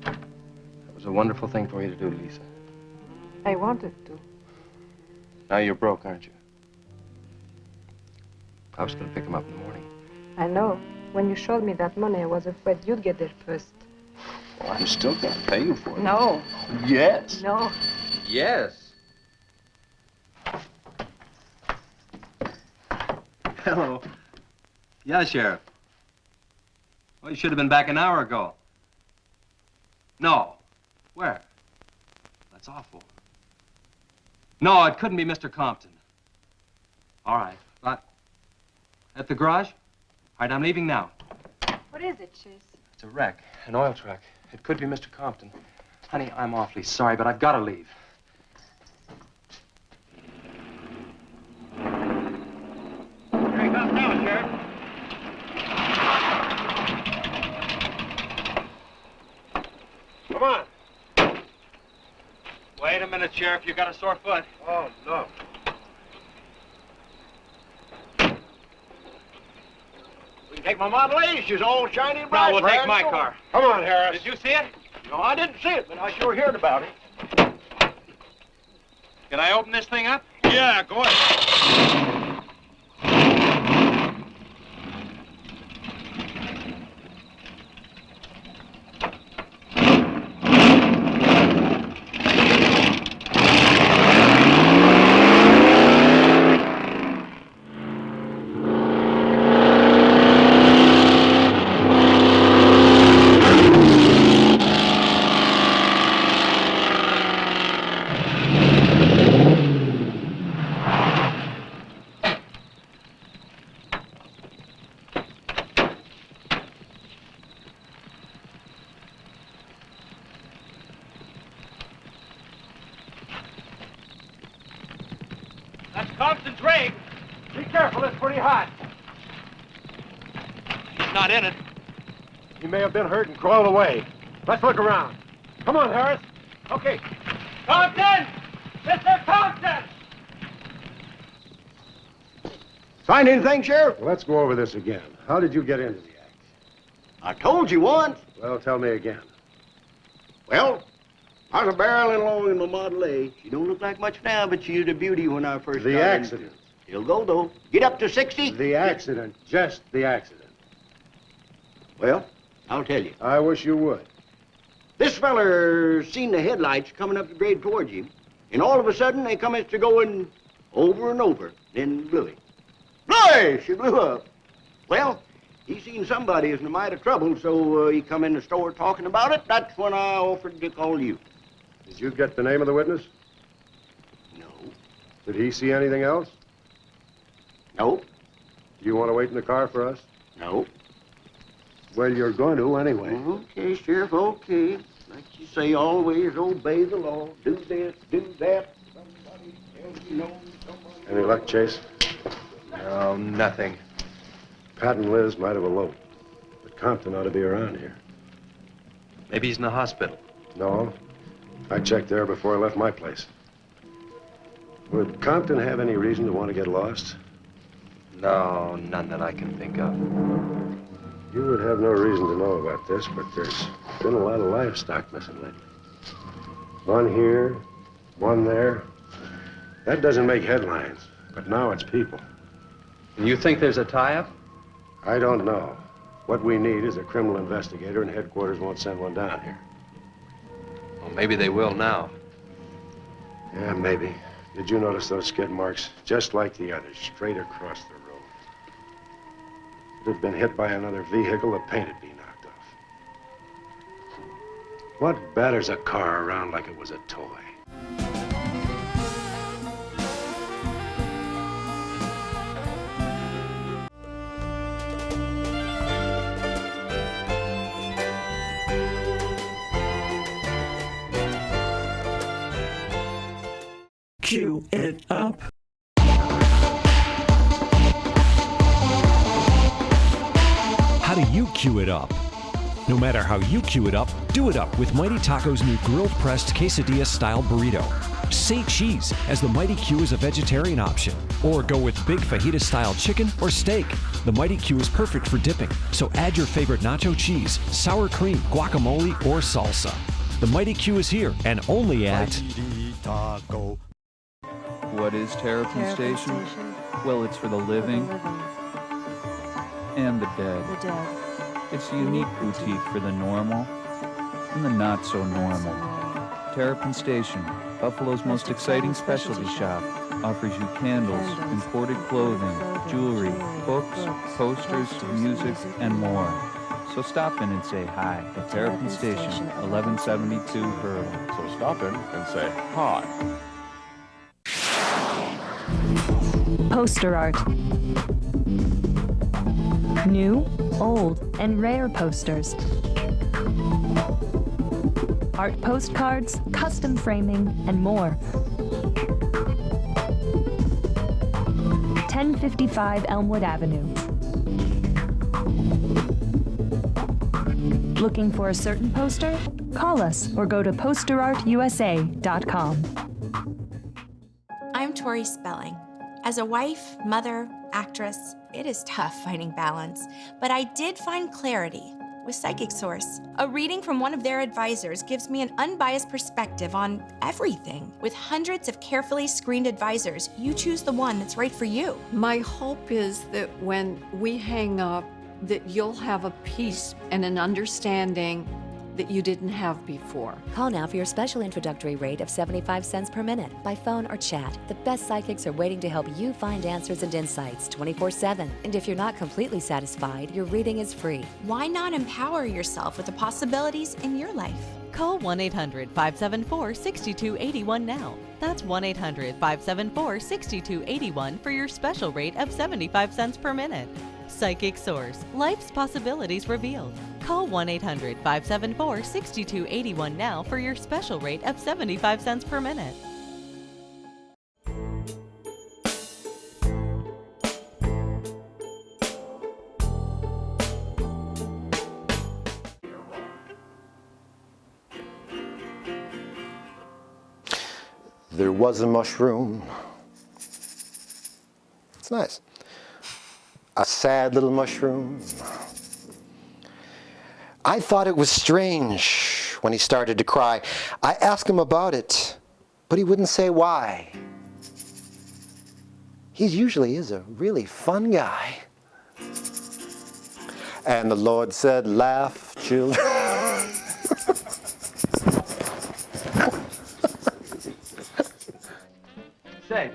That was a wonderful thing for you to do, Lisa. I wanted to. Now you're broke, aren't you? I was going to pick him up in the morning. I know. When you showed me that money, I was afraid you'd get there first. Well, I'm still going to pay you for it. No. Yes. No. Yes. Hello. Yeah, Sheriff. Well, you should have been back an hour ago. No. Where? That's awful. No, it couldn't be Mr. Compton. All right. But at the garage? All right, I'm leaving now. What is it, Chase? It's a wreck, an oil truck. It could be Mr. Compton. Honey, I'm awfully sorry, but I've got to leave. Here he comes now, Sheriff. Come on. Wait a minute, Sheriff. You got a sore foot. Oh, no. We can take my Model A. She's all shiny and bright. No, we'll take my car. Come on, Harris. Did you see it? No, I didn't see it, but I sure heard about it. Can I open this thing up? Yeah, go ahead. That's Compton's rig. Be careful, it's pretty hot. He's not in it. He may have been hurt and crawled away. Let's look around. Come on, Harris. Okay. Compton! Mr. Compton! Find anything, Sheriff? Let's go over this again. How did you get into the act? I told you once. Well, tell me again. Well, I was a barreling along in my Model A. She don't look like much now, but she was a beauty when I first The got accident. She'll go, though. Get up to 60. The accident. Just the accident. Well, I'll tell you. I wish you would. This feller seen the headlights coming up the grade towards him, and all of a sudden they commenced to going over and over, then blew him. Bloy! She blew up. Well, he seen somebody was in a mite of trouble, so he come in the store talking about it. That's when I offered to call you. Did you get the name of the witness? No. Did he see anything else? No. Do you want to wait in the car for us? No. Well, you're going to anyway. Okay, Sheriff, okay. Like you say, always obey the law. Do this, do that. Somebody tells you no, somebody... Any luck, Chase? No, nothing. Pat and Liz might have eloped, but Compton ought to be around here. Maybe he's in the hospital. No. I checked there before I left my place. Would Compton have any reason to want to get lost? No, none that I can think of. You would have no reason to know about this, but there's been a lot of livestock missing lately. One here, one there. That doesn't make headlines, but now it's people. And you think there's a tie-up? I don't know. What we need is a criminal investigator, and headquarters won't send one down here. Well, maybe they will now. Yeah, maybe. Did you notice those skid marks? Just like the others, straight across the road. If it had been hit by another vehicle, the paint would be knocked off. What batters a car around like it was a toy? Cue it up. How do you cue it up? No matter how you cue it up with Mighty Taco's new grilled pressed quesadilla style burrito. Say cheese, as the Mighty Q is a vegetarian option. Or go with big fajita style chicken or steak. The Mighty Q is perfect for dipping, so add your favorite nacho cheese, sour cream, guacamole, or salsa. The Mighty Q is here and only at Mighty Taco. What is Terrapin Station? Well, it's for the living and the dead. It's a unique boutique for the normal and the not so normal. Terrapin Station, Buffalo's most exciting specialty shop, offers you candles, imported clothing, jewelry, books, posters, music, and more. So stop in and say hi at Terrapin Station, 1172 Hurdle. So stop in and say hi. Poster art. New, old, and rare posters. Art postcards, custom framing, and more. 1055 Elmwood Avenue. Looking for a certain poster? Call us or go to posterartusa.com. I'm Tori Spelling. As a wife, mother, actress, it is tough finding balance, but I did find clarity with Psychic Source. A reading from one of their advisors gives me an unbiased perspective on everything. With hundreds of carefully screened advisors, you choose the one that's right for you. My hope is that when we hang up, that you'll have a peace and an understanding that you didn't have before. Call now for your special introductory rate of 75 cents per minute by phone or chat. The best psychics are waiting to help you find answers and insights 24/7. And if you're not completely satisfied, your reading is free. Why not empower yourself with the possibilities in your life? Call 1-800-574-6281 now. That's 1-800-574-6281 for your special rate of 75 cents per minute. Psychic Source, life's possibilities revealed. Call 1-800-574-6281 now for your special rate of 75 cents per minute. There was a mushroom. It's nice. a sad little mushroom. I thought it was strange when he started to cry. I asked him about it, but he wouldn't say why. He usually is a really fun guy. And the Lord said, laugh, children. Say,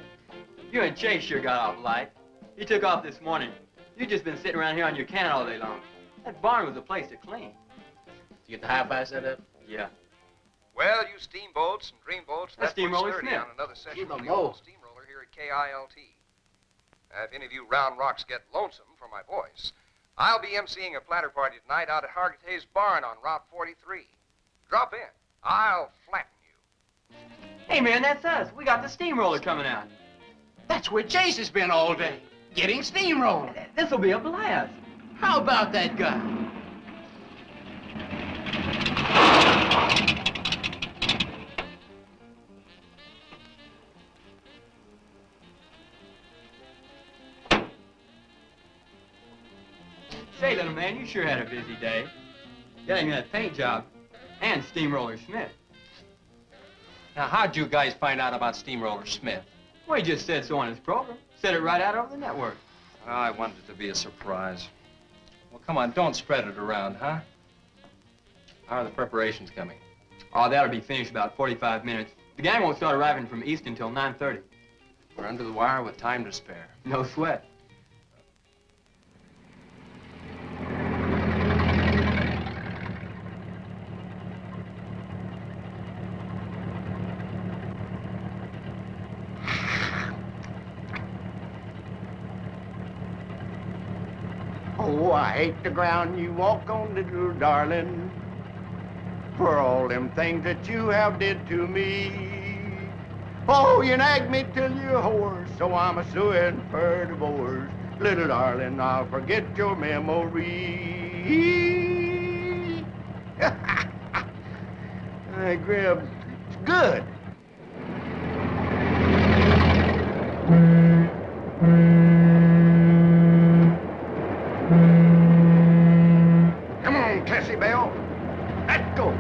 you and Chase sure got off light. He took off this morning. You've just been sitting around here on your can all day long. That barn was a place to clean. You get the hi-fi set up? Yeah. Well, you steamboats and dreamboats, That's Steamroller Sturdy Smith. on another session Keep 'em of the old low. steamroller here at KILT. If any of you round rocks get lonesome for my voice, I'll be emceeing a platter party tonight out at Hargitay's Barn on Route 43. Drop in. I'll flatten you. Hey, man, that's us. We got the steamroller coming out. That's where Chase has been all day, getting steamrolled. This'll be a blast. How about that guy? Say, little man, you sure had a busy day. Getting that paint job and Steamroller Smith. Now, how'd you guys find out about Steamroller Smith? Well, he just said so on his program. Said it right out over the network. Oh, I wanted it to be a surprise. Well, come on, don't spread it around, huh? How are the preparations coming? Oh, that'll be finished about 45 minutes. The gang won't start arriving from East until 9:30. We're under the wire with time to spare. No sweat. Oh, I hate the ground you walk on, little darling, for all them things that you have did to me. Oh, you nagged me till you're hoarse, so I'm a-suing for divorce. Little darling, I'll forget your memory. Hey, Grib, it's good. Come on, Cassie Bell. Let's go.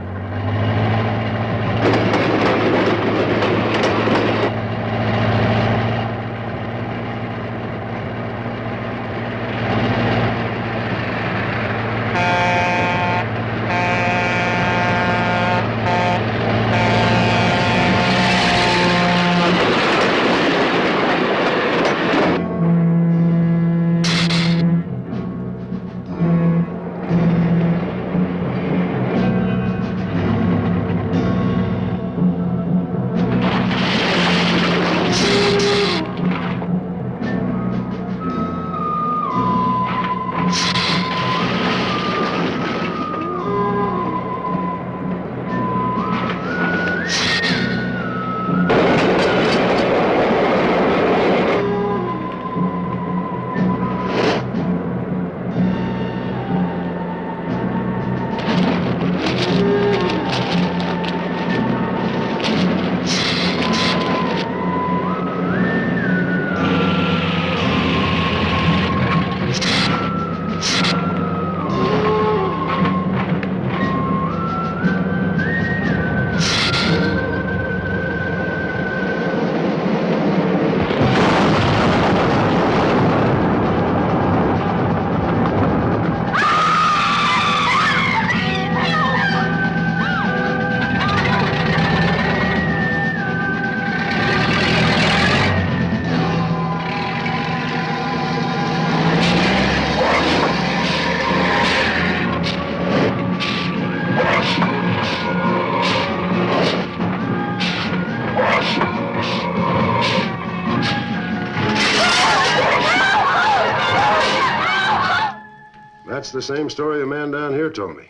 That's the same story the man down here told me.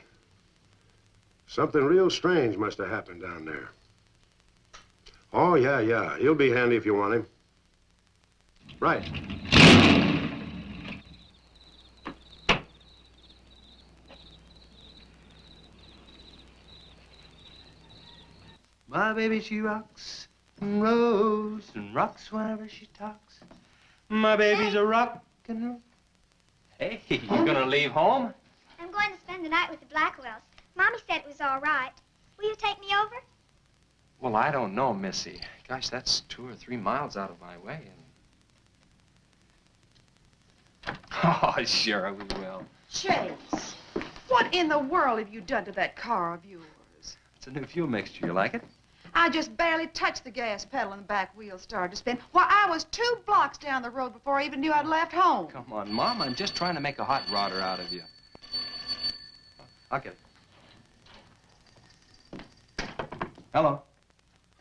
Something real strange must have happened down there. Oh, yeah. He'll be handy if you want him. Right. My baby, she rocks and rolls and rocks whenever she talks. My baby's a rock and roll. Hey, you gonna leave home? I'm going to spend the night with the Blackwells. Mommy said it was all right. Will you take me over? Well, I don't know, Missy. Gosh, that's 2 or 3 miles out of my way. And... Oh, sure, we will. Chase, what in the world have you done to that car of yours? It's a new fuel mixture. You like it? I just barely touched the gas pedal and the back wheels started to spin. Why, I was 2 blocks down the road before I even knew I'd left home. Come on, Mom. I'm just trying to make a hot rodder out of you. I'll get it. Hello.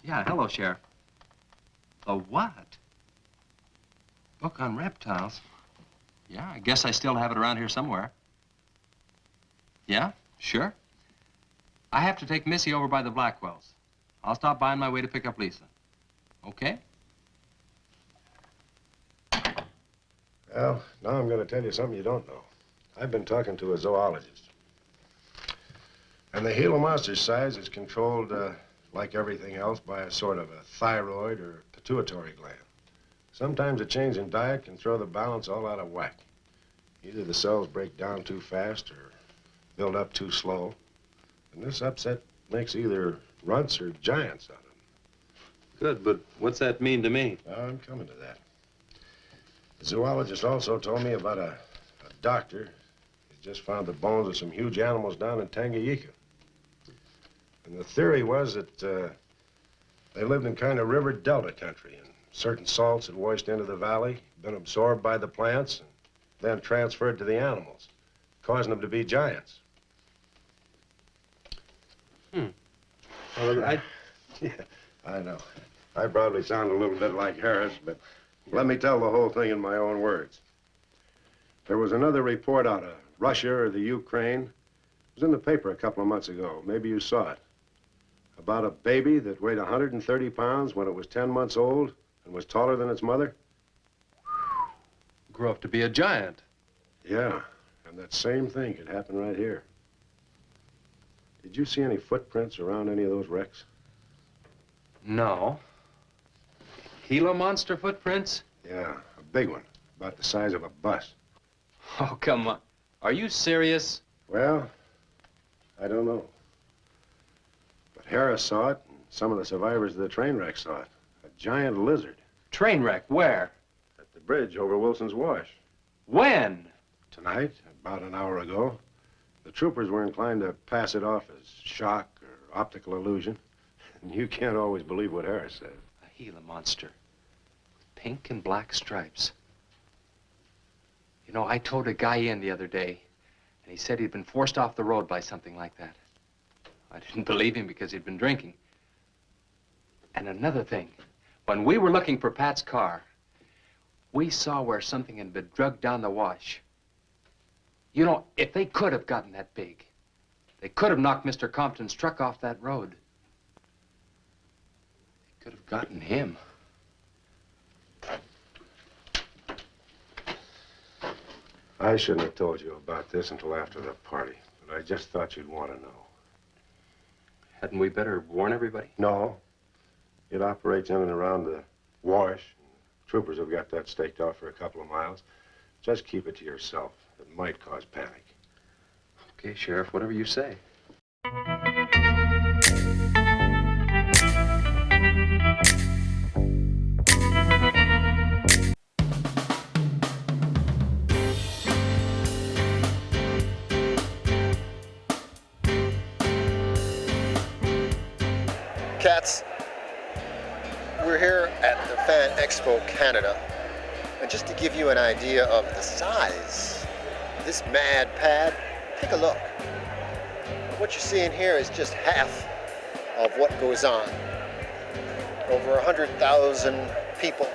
Yeah, hello, Sheriff. A what? Book on reptiles? Yeah, I guess I still have it around here somewhere. Yeah, sure. I have to take Missy over by the Blackwells. I'll stop by on my way to pick up Lisa. Okay? Well, now I'm going to tell you something you don't know. I've been talking to a zoologist. And the Gila monster's size is controlled, like everything else, by a sort of a thyroid or pituitary gland. Sometimes a change in diet can throw the balance all out of whack. Either the cells break down too fast or build up too slow. And this upset makes either runts or giants out of them. Good, but what's that mean to me? I'm coming to that. The zoologist also told me about a doctor. He's just found the bones of some huge animals down in Tanganyika. And the theory was that they lived in kind of river delta country, and certain salts had washed into the valley, been absorbed by the plants, and then transferred to the animals, causing them to be giants. Well, Yeah, I know. I probably sound a little bit like Harris, but let me tell the whole thing in my own words. There was another report out of Russia or the Ukraine. It was in the paper a couple of months ago. Maybe you saw it. About a baby that weighed 130 pounds when it was 10 months old and was taller than its mother. Grew up to be a giant. Yeah, and that same thing could happen right here. Did you see any footprints around any of those wrecks? No. Gila monster footprints? Yeah, a big one, about the size of a bus. Oh, come on. Are you serious? Well, I don't know. But Harris saw it, and some of the survivors of the train wreck saw it. A giant lizard. Train wreck? Where? At the bridge over Wilson's Wash. When? Tonight, about an hour ago. The troopers were inclined to pass it off as shock or optical illusion. And you can't always believe what Harris said. A Gila monster. Pink and black stripes. You know, I towed a guy in the other day, and he said he'd been forced off the road by something like that. I didn't believe him because he'd been drinking. And another thing, when we were looking for Pat's car, we saw where something had been drugged down the wash. You know, if they could have gotten that big, they could have knocked Mr. Compton's truck off that road. They could have gotten him. I shouldn't have told you about this until after the party, but I just thought you'd want to know. Hadn't we better warn everybody? No. It operates in and around the wash. Troopers have got that staked out for a couple of miles. Just keep it to yourself. It might cause panic. Okay, Sheriff, whatever you say. Cats, we're here at the Fan Expo Canada, and just to give you an idea of the size of this mad pad, take a look. What you're seeing here is just half of what goes on. Over 100,000 people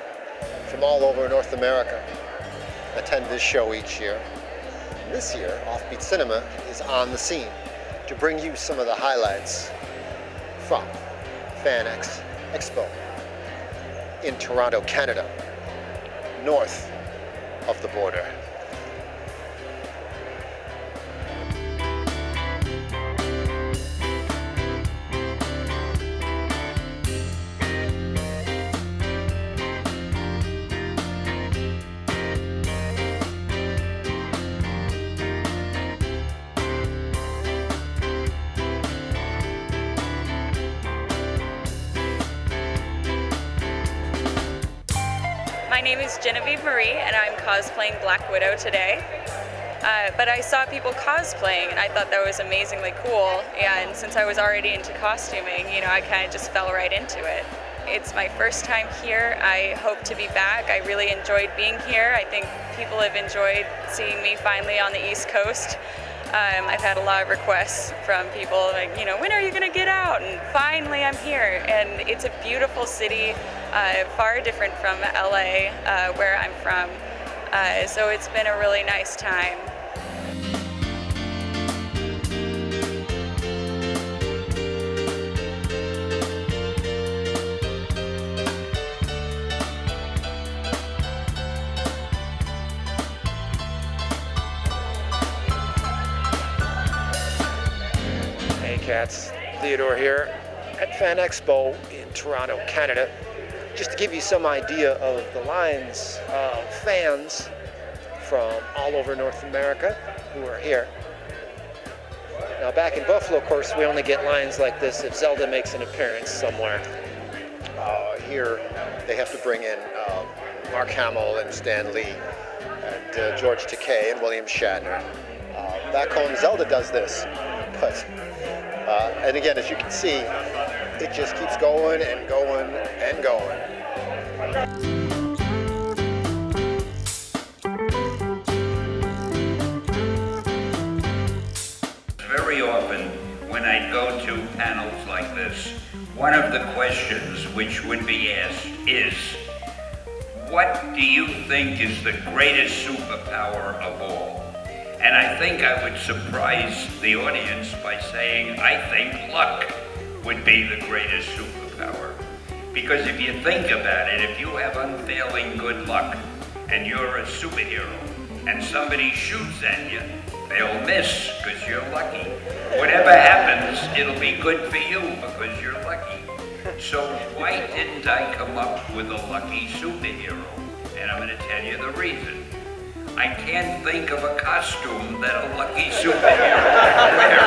from all over North America attend this show each year. And this year, Offbeat Cinema is on the scene to bring you some of the highlights from Fan Expo in Toronto, Canada, north of the border. My name is Genevieve Marie, and I'm cosplaying Black Widow today. But I saw people cosplaying, and I thought that was amazingly cool. And since I was already into costuming, you know, I kind of just fell right into it. It's my first time here. I hope to be back. I really enjoyed being here. I think people have enjoyed seeing me finally on the East Coast. I've had a lot of requests from people like, you know, when are you going to get out? And finally I'm here. And it's a beautiful city, far different from LA, where I'm from. So it's been a really nice time. Hey cats, Theodore here at Fan Expo in Toronto, Canada. Just to give you some idea of the lines of fans from all over North America who are here. Now back in Buffalo, of course, we only get lines like this if Zelda makes an appearance somewhere. Here they have to bring in Mark Hamill and Stan Lee and George Takei and William Shatner. Back home, Zelda does this, but and again, as you can see, it just keeps going and going and going. Very often, when I go to panels like this, one of the questions which would be asked is, what do you think is the greatest superpower of all? And I think I would surprise the audience by saying I think luck would be the greatest superpower. Because if you think about it, if you have unfailing good luck and you're a superhero and somebody shoots at you, they'll miss because you're lucky. Whatever happens, it'll be good for you because you're lucky. So why didn't I come up with a lucky superhero? And I'm going to tell you the reason. I can't think of a costume that a lucky superhero would wear.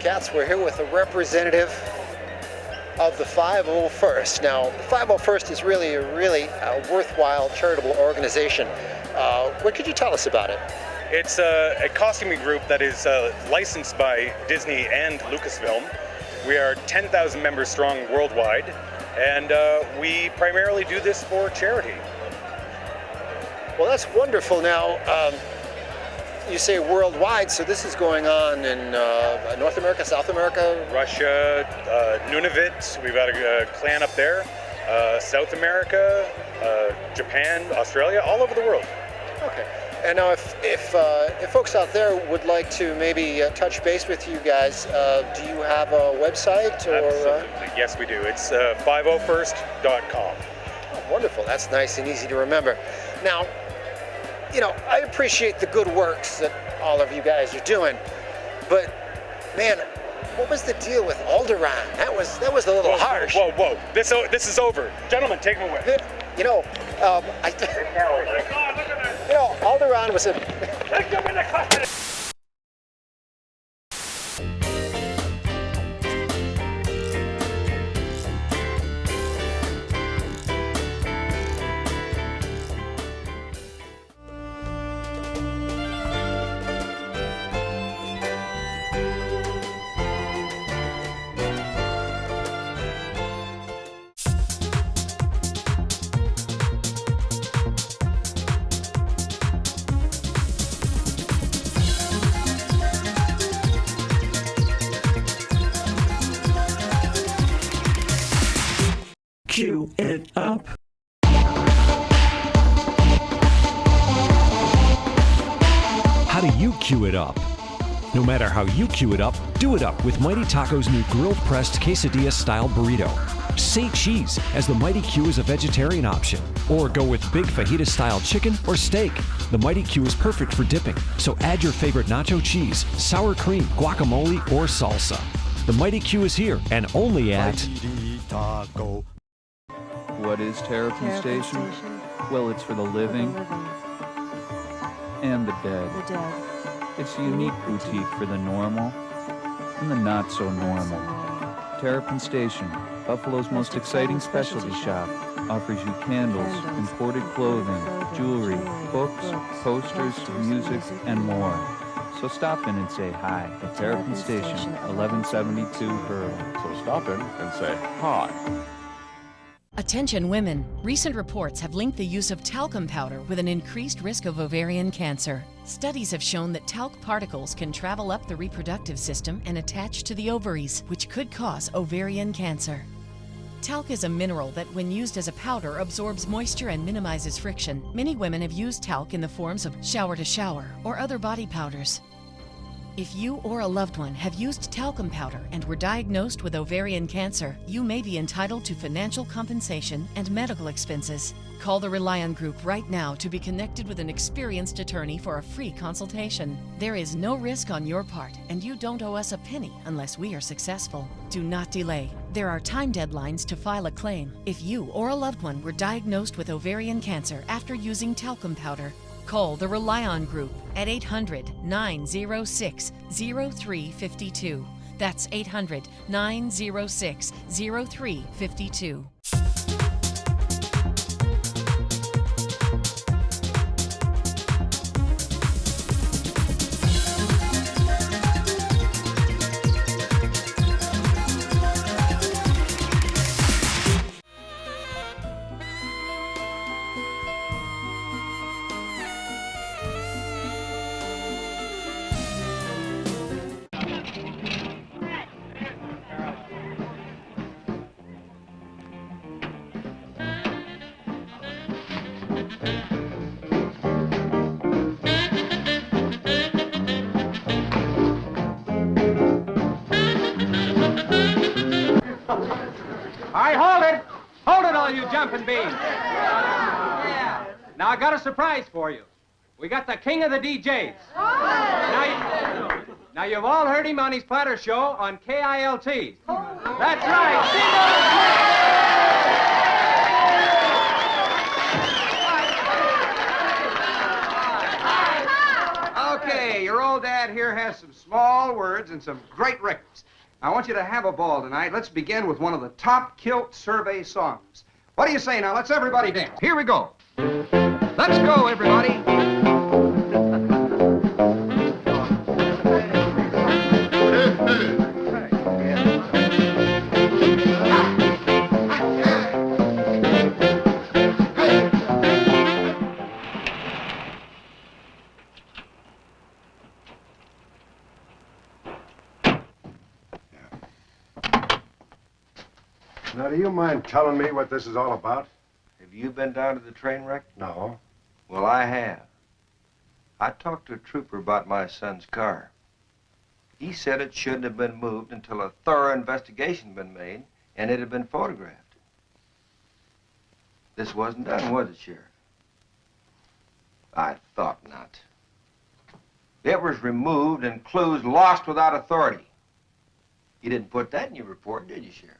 Cats, we're here with a representative of the 501st. Now, the 501st is really a worthwhile charitable organization. What could you tell us about it? It's a costuming group that is licensed by Disney and Lucasfilm. We are 10,000 members strong worldwide, and we primarily do this for charity. Well, that's wonderful. Now, you say worldwide, so this is going on in North America, South America? Russia, Nunavut, we've got a clan up there, South America, Japan, Australia, all over the world. Okay. And now if folks out there would like to maybe touch base with you guys, do you have a website? Or, Absolutely. Yes, we do. It's 501st.com. Oh, wonderful. That's nice and easy to remember. Now, you know, I appreciate the good works that all of you guys are doing, but man, what was the deal with Alderaan? That was a little harsh. Whoa! This is over, gentlemen. Take him away. You know, Alderaan was a. Cue it up. How do you cue it up? No matter how you cue it up, do it up with Mighty Taco's new grilled-pressed quesadilla-style burrito. Say cheese, as the Mighty Q is a vegetarian option. Or go with big fajita-style chicken or steak. The Mighty Q is perfect for dipping, so add your favorite nacho cheese, sour cream, guacamole, or salsa. The Mighty Q is here and only at Mighty Taco. What is Terrapin Station? Well, it's for the living and the dead. It's a unique boutique for the normal and the not so normal. Terrapin Station, Buffalo's most exciting specialty shop, offers you candles, imported clothing, jewelry, books, posters, music, and more. So stop in and say hi at Terrapin Station, 1172 Hurley. So stop in and say hi. Attention women. Recent reports have linked the use of talcum powder with an increased risk of ovarian cancer. Studies have shown that talc particles can travel up the reproductive system and attach to the ovaries, which could cause ovarian cancer. Talc is a mineral that, when used as a powder, absorbs moisture and minimizes friction. Many women have used talc in the forms of shower-to-shower or other body powders. If you or a loved one have used talcum powder and were diagnosed with ovarian cancer, you may be entitled to financial compensation and medical expenses. Call the Rely On Group right now to be connected with an experienced attorney for a free consultation. There is no risk on your part, and you don't owe us a penny unless we are successful. Do not delay. There are time deadlines to file a claim. If you or a loved one were diagnosed with ovarian cancer after using talcum powder, call the Rely On Group at 800-906-0352. That's 800-906-0352. Jumping beans. Now I got a surprise for you. We got the king of the DJs. Now you've all heard him on his platter show on KILT. That's right. Okay, your old dad here has some small words and some great records. I want you to have a ball tonight. Let's begin with one of the top kilt survey songs. What do you say now? Let's everybody dance. Here we go. Let's go, everybody. Now, do you mind telling me what this is all about? Have you been down to the train wreck? No. Well, I have. I talked to a trooper about my son's car. He said it shouldn't have been moved until a thorough investigation had been made and it had been photographed. This wasn't done, was it, Sheriff? I thought not. It was removed and clues lost without authority. You didn't put that in your report, did you, Sheriff?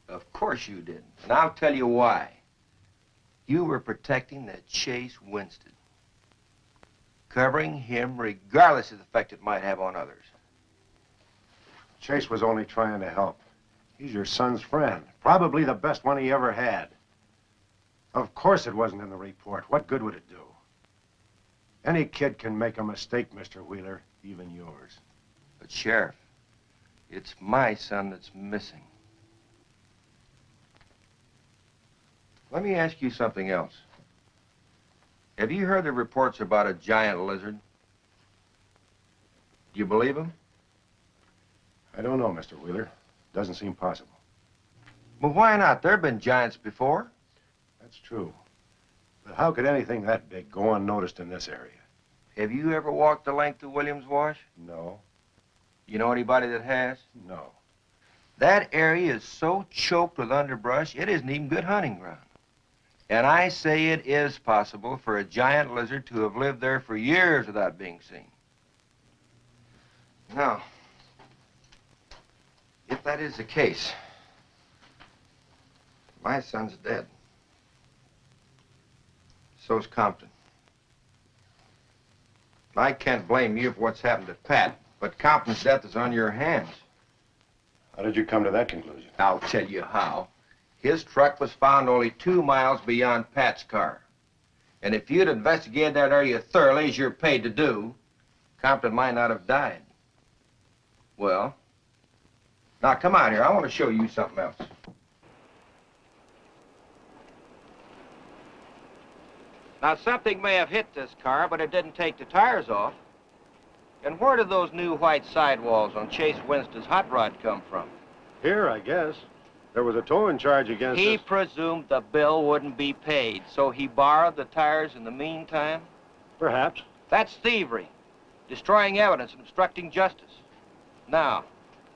Of course you didn't, and I'll tell you why. You were protecting that Chase Winstead, covering him regardless of the effect it might have on others. Chase was only trying to help. He's your son's friend, probably the best one he ever had. Of course it wasn't in the report. What good would it do? Any kid can make a mistake, Mr. Wheeler, even yours. But, Sheriff, it's my son that's missing. Let me ask you something else. Have you heard the reports about a giant lizard? Do you believe them? I don't know, Mr. Wheeler. Doesn't seem possible. Well, why not? There have been giants before. That's true. But how could anything that big go unnoticed in this area? have you ever walked the length of Williams Wash? No. You know anybody that has? No. That area is so choked with underbrush, it isn't even good hunting ground. And I say it is possible for a giant lizard to have lived there for years without being seen. Now, if that is the case, my son's dead. So's Compton. I can't blame you for what's happened to Pat, but Compton's death is on your hands. How did you come to that conclusion? I'll tell you how. His truck was found only 2 miles beyond Pat's car. And if you'd investigated that area thoroughly, as you're paid to do, Compton might not have died. Well, now come out here. I want to show you something else. Now, something may have hit this car, but it didn't take the tires off. And where did those new white sidewalls on Chase Winstead's hot rod come from? Here, I guess. There was a towing charge against He us. presumed the bill wouldn't be paid, so he borrowed the tires in the meantime? Perhaps. That's thievery, destroying evidence and obstructing justice. Now,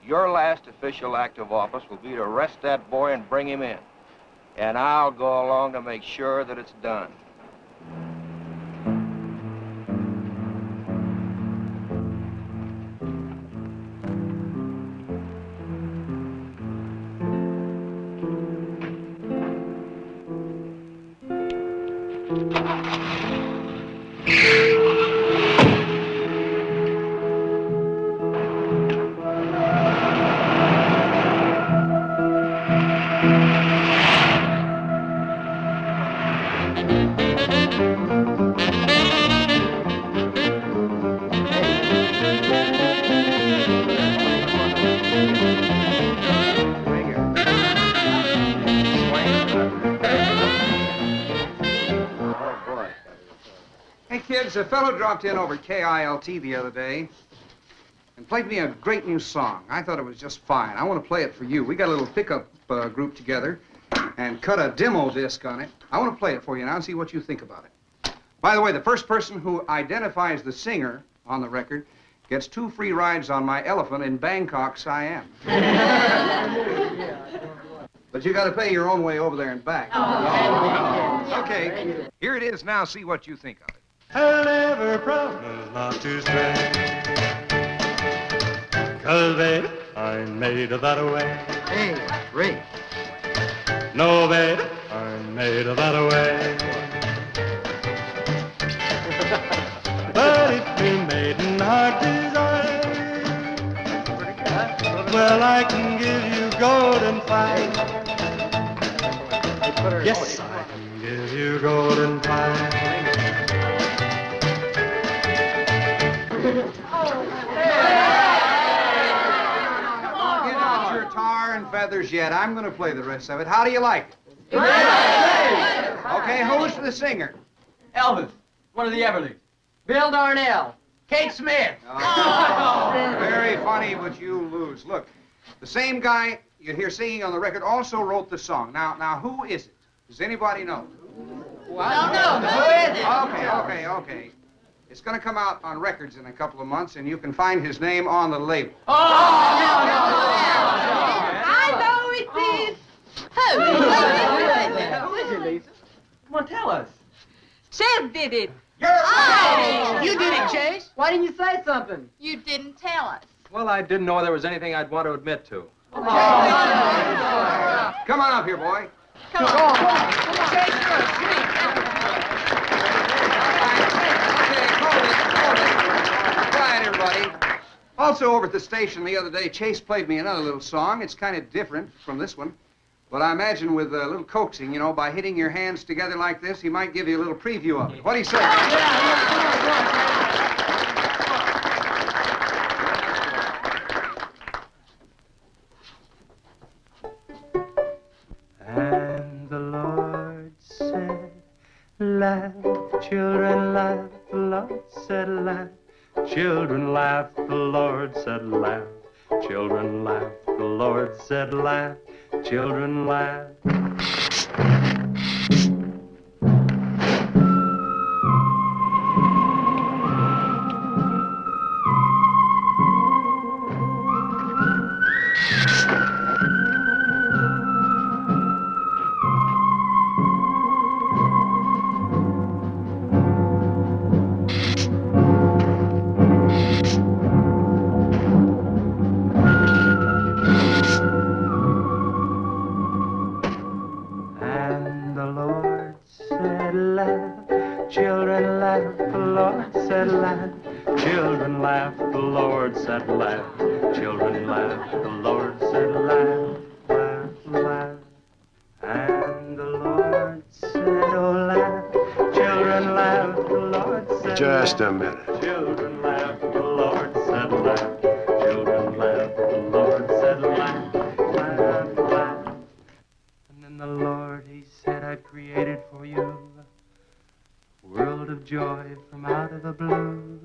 your last official act of office will be to arrest that boy and bring him in. And I'll go along to make sure that it's done. A fellow dropped in over KILT the other day and played me a great new song. I thought it was just fine. I want to play it for you. We got a little pickup group together and cut a demo disc on it. I want to play it for you now and see what you think about it. By the way, the first person who identifies the singer on the record gets 2 free rides on my elephant in Bangkok, Siam. But you got to pay your own way over there and back. Okay, here it is now. See what you think of it. I'll never promise not to stray, 'cause baby, I'm made of that way. Hey, great. No, baby, I'm made of that way. But if you're made in heart desire, well, I can give you golden fire. Yes, I can give you golden fire. Feathers yet. I'm going to play the rest of it. How do you like it? Okay, who's the singer? Elvis, one of the Everlys. Bill Darnell. Kate Smith. Oh, very funny, but you lose. Look, the same guy you hear singing on the record also wrote the song. Now, who is it? Does anybody know? Well, no. Who is it? Okay. It's going to come out on records in a couple of months, and you can find his name on the label. No. I know it is. Who is it, Lisa? Come on, tell us. Chev did it. You did it, Chase. Why didn't you say something? You didn't tell us. Well, I didn't know there was anything I'd want to admit to. Come on up here, boy. Come on. Chase, Everybody. Also, over at the station the other day, Chase played me another little song. It's kind of different from this one. But I imagine with a little coaxing, you know, by hitting your hands together like this, he might give you a little preview of it. What do you say? And the Lord said, laugh, children, laugh. The Lord said, laugh. Children laugh, the Lord said laugh. Children laugh, the Lord said laugh. Children laugh. said laugh. Children laugh. The Lord said laugh, laugh, laugh. And the Lord said, oh, laugh. Children laugh. The Lord said Just laugh. a minute. Children laugh. The Lord said laugh. Children laugh. The Lord said laugh, laugh, laugh. And then the Lord, he said, I created for you a world of joy from out of the blue.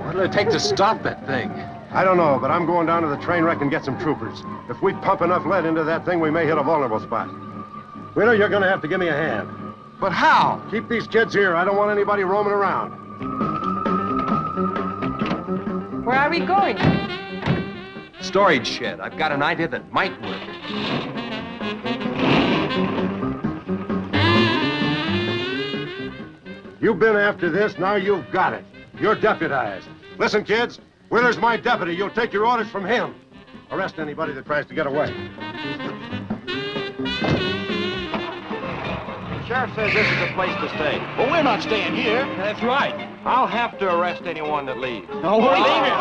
What'll it take to stop that thing? I don't know, but I'm going down to the train wreck and get some troopers. If we pump enough lead into that thing, we may hit a vulnerable spot. Wheeler, you're going to have to give me a hand. But how? Keep these kids here. I don't want anybody roaming around. Where are we going? Storage shed. I've got an idea that might work. You've been after this, now you've got it. You're deputized. Listen, kids, Wheeler's my deputy. You'll take your orders from him. Arrest anybody that tries to get away. The sheriff says this is a place to stay. Well, we're not staying here. That's right. I'll have to arrest anyone that leaves. No, leave it.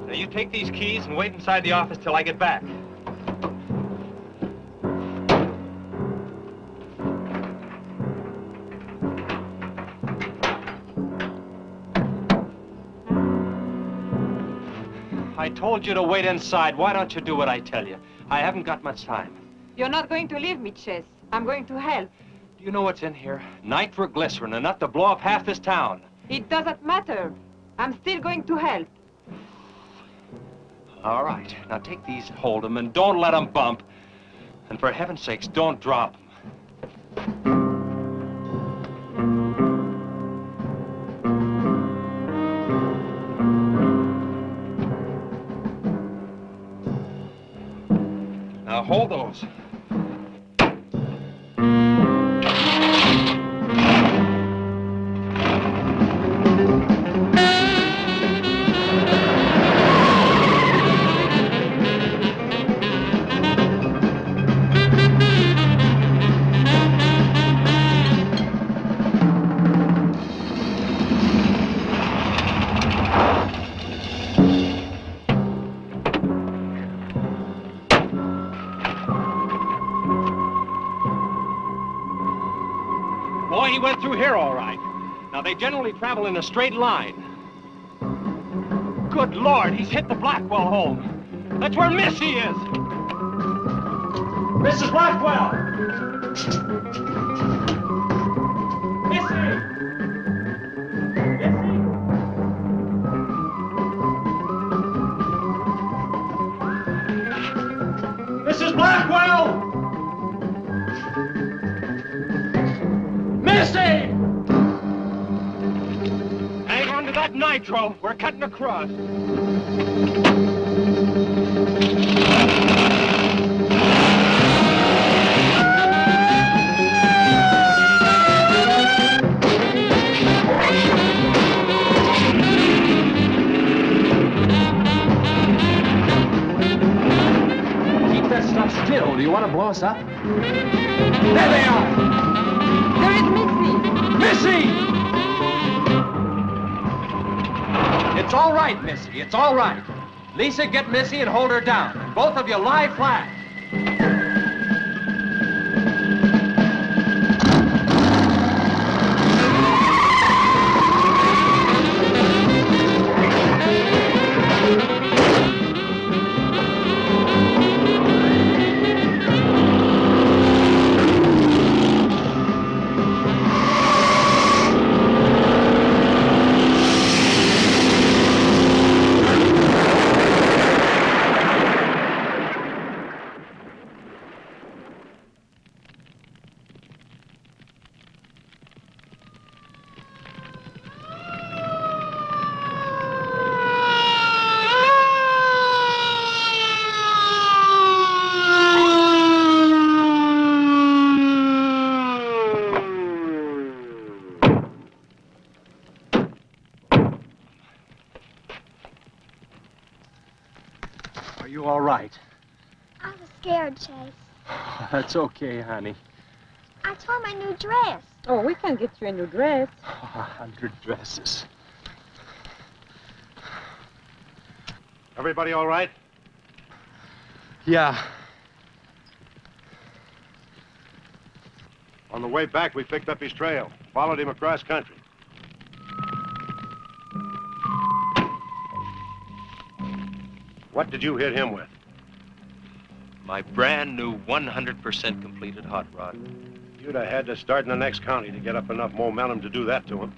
Now, you take these keys and wait inside the office till I get back. I told you to wait inside. Why don't you do what I tell you? I haven't got much time. You're not going to leave me, Chess. I'm going to help. Do you know what's in here? Nitroglycerin, enough to blow up half this town. It doesn't matter. I'm still going to help. All right. Now take these, hold them, and don't let them bump. And for heaven's sakes, don't drop them. Now hold those. Boy, he went through here all right. Now, they generally travel in a straight line. Good Lord, he's hit the Blackwell home. That's where Missy is. Mrs. Blackwell! Missy! Mrs. Blackwell! Missy! Hang on to that nitro. We're cutting across. Hold still. Do you want to blow us up? There they are! There is Missy! Missy! It's all right, Missy. It's all right. Lisa, get Missy and hold her down. And both of you lie flat. Are you all right? I was scared, Chase. That's okay, honey. I tore my new dress. Oh, we can get you a new dress. 100 dresses. Everybody all right? Yeah. On the way back, we picked up his trail. Followed him across country. What did you hit him with? My brand new 100% completed hot rod. You'd have had to start in the next county to get up enough momentum to do that to him.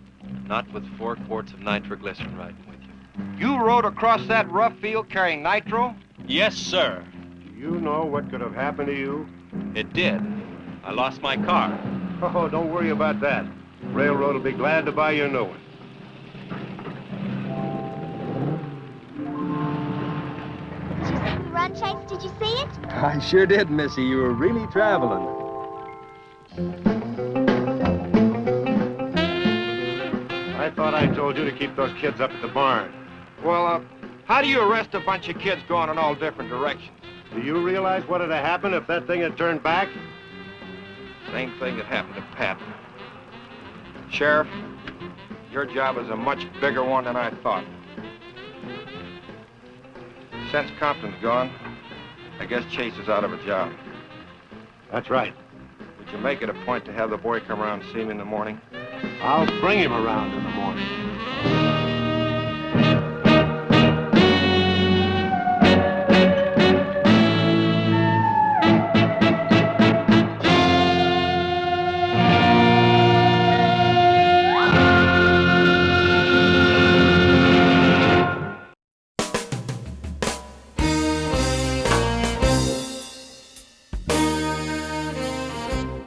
Not with 4 quarts of nitroglycerin riding with you. You rode across that rough field carrying nitro? Yes, sir. Do you know what could have happened to you? It did. I lost my car. Oh, don't worry about that. Railroad will be glad to buy you a new one. Did you see me run, Chase? Did you see it? I sure did, Missy. You were really traveling. I thought I told you to keep those kids up at the barn. Well, how do you arrest a bunch of kids going in all different directions? Do you realize what would have happened if that thing had turned back? Same thing that happened to Pat. Sheriff, your job is a much bigger one than I thought. Since Compton's gone, I guess Chase is out of a job. That's right. Would you make it a point to have the boy come around and see me in the morning? I'll bring him around in the morning.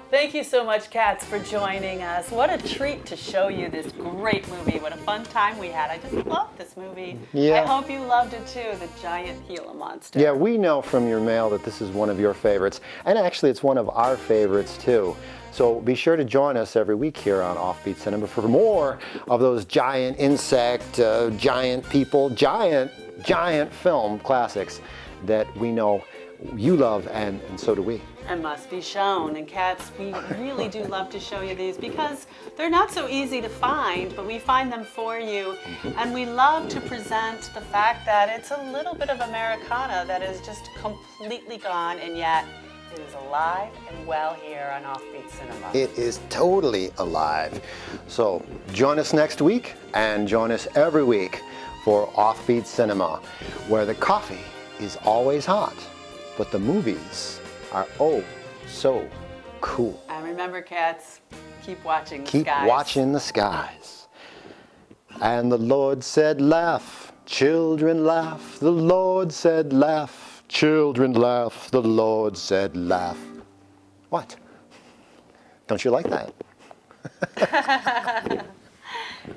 Thank you so much, Cats, for joining us. What a treat to show you this great movie. What a fun time we had. I just loved this movie. Yeah. I hope you loved it too, the giant Gila monster. Yeah, we know from your mail that this is one of your favorites, and actually it's one of our favorites too. So be sure to join us every week here on Offbeat Cinema for more of those giant insect, giant people, giant film classics that we know you love, and so do we. And must be shown. And Cats, we really do love to show you these because they're not so easy to find, but we find them for you. And we love to present the fact that it's a little bit of Americana that is just completely gone, and yet it is alive and well here on Offbeat Cinema. It is totally alive. So join us next week and join us every week for Offbeat Cinema, where the coffee is always hot, but the movies are oh so cool. And remember, Cats, keep watching the Keep skies. watching the skies. And the Lord said, laugh, children laugh. The Lord said, laugh, children laugh. The Lord said, laugh. What? Don't you like that?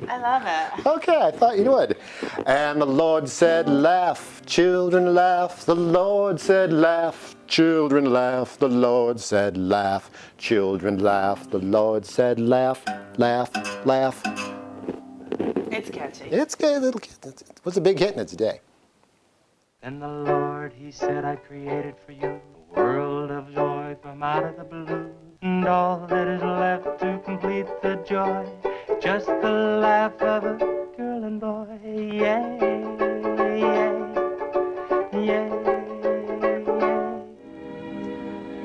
I love it. Okay, I thought you would. And the Lord said, laugh, children laugh. The Lord said, laugh, children laugh. The Lord said, laugh, children laugh. The Lord said, laugh, laugh, laugh. It's catchy. It's good, little kid. It was a big hit in its day. Then the Lord, he said, I created for you a world of joy from out of the blue. And all that is left to complete the joy, just the laugh of a girl and boy. Yeah, yeah, yeah, yeah.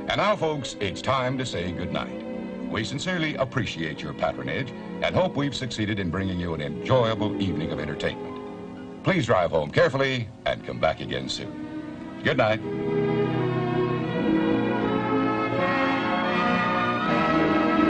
And now, folks, it's time to say goodnight. We sincerely appreciate your patronage and hope we've succeeded in bringing you an enjoyable evening of entertainment. Please drive home carefully and come back again soon. Good night.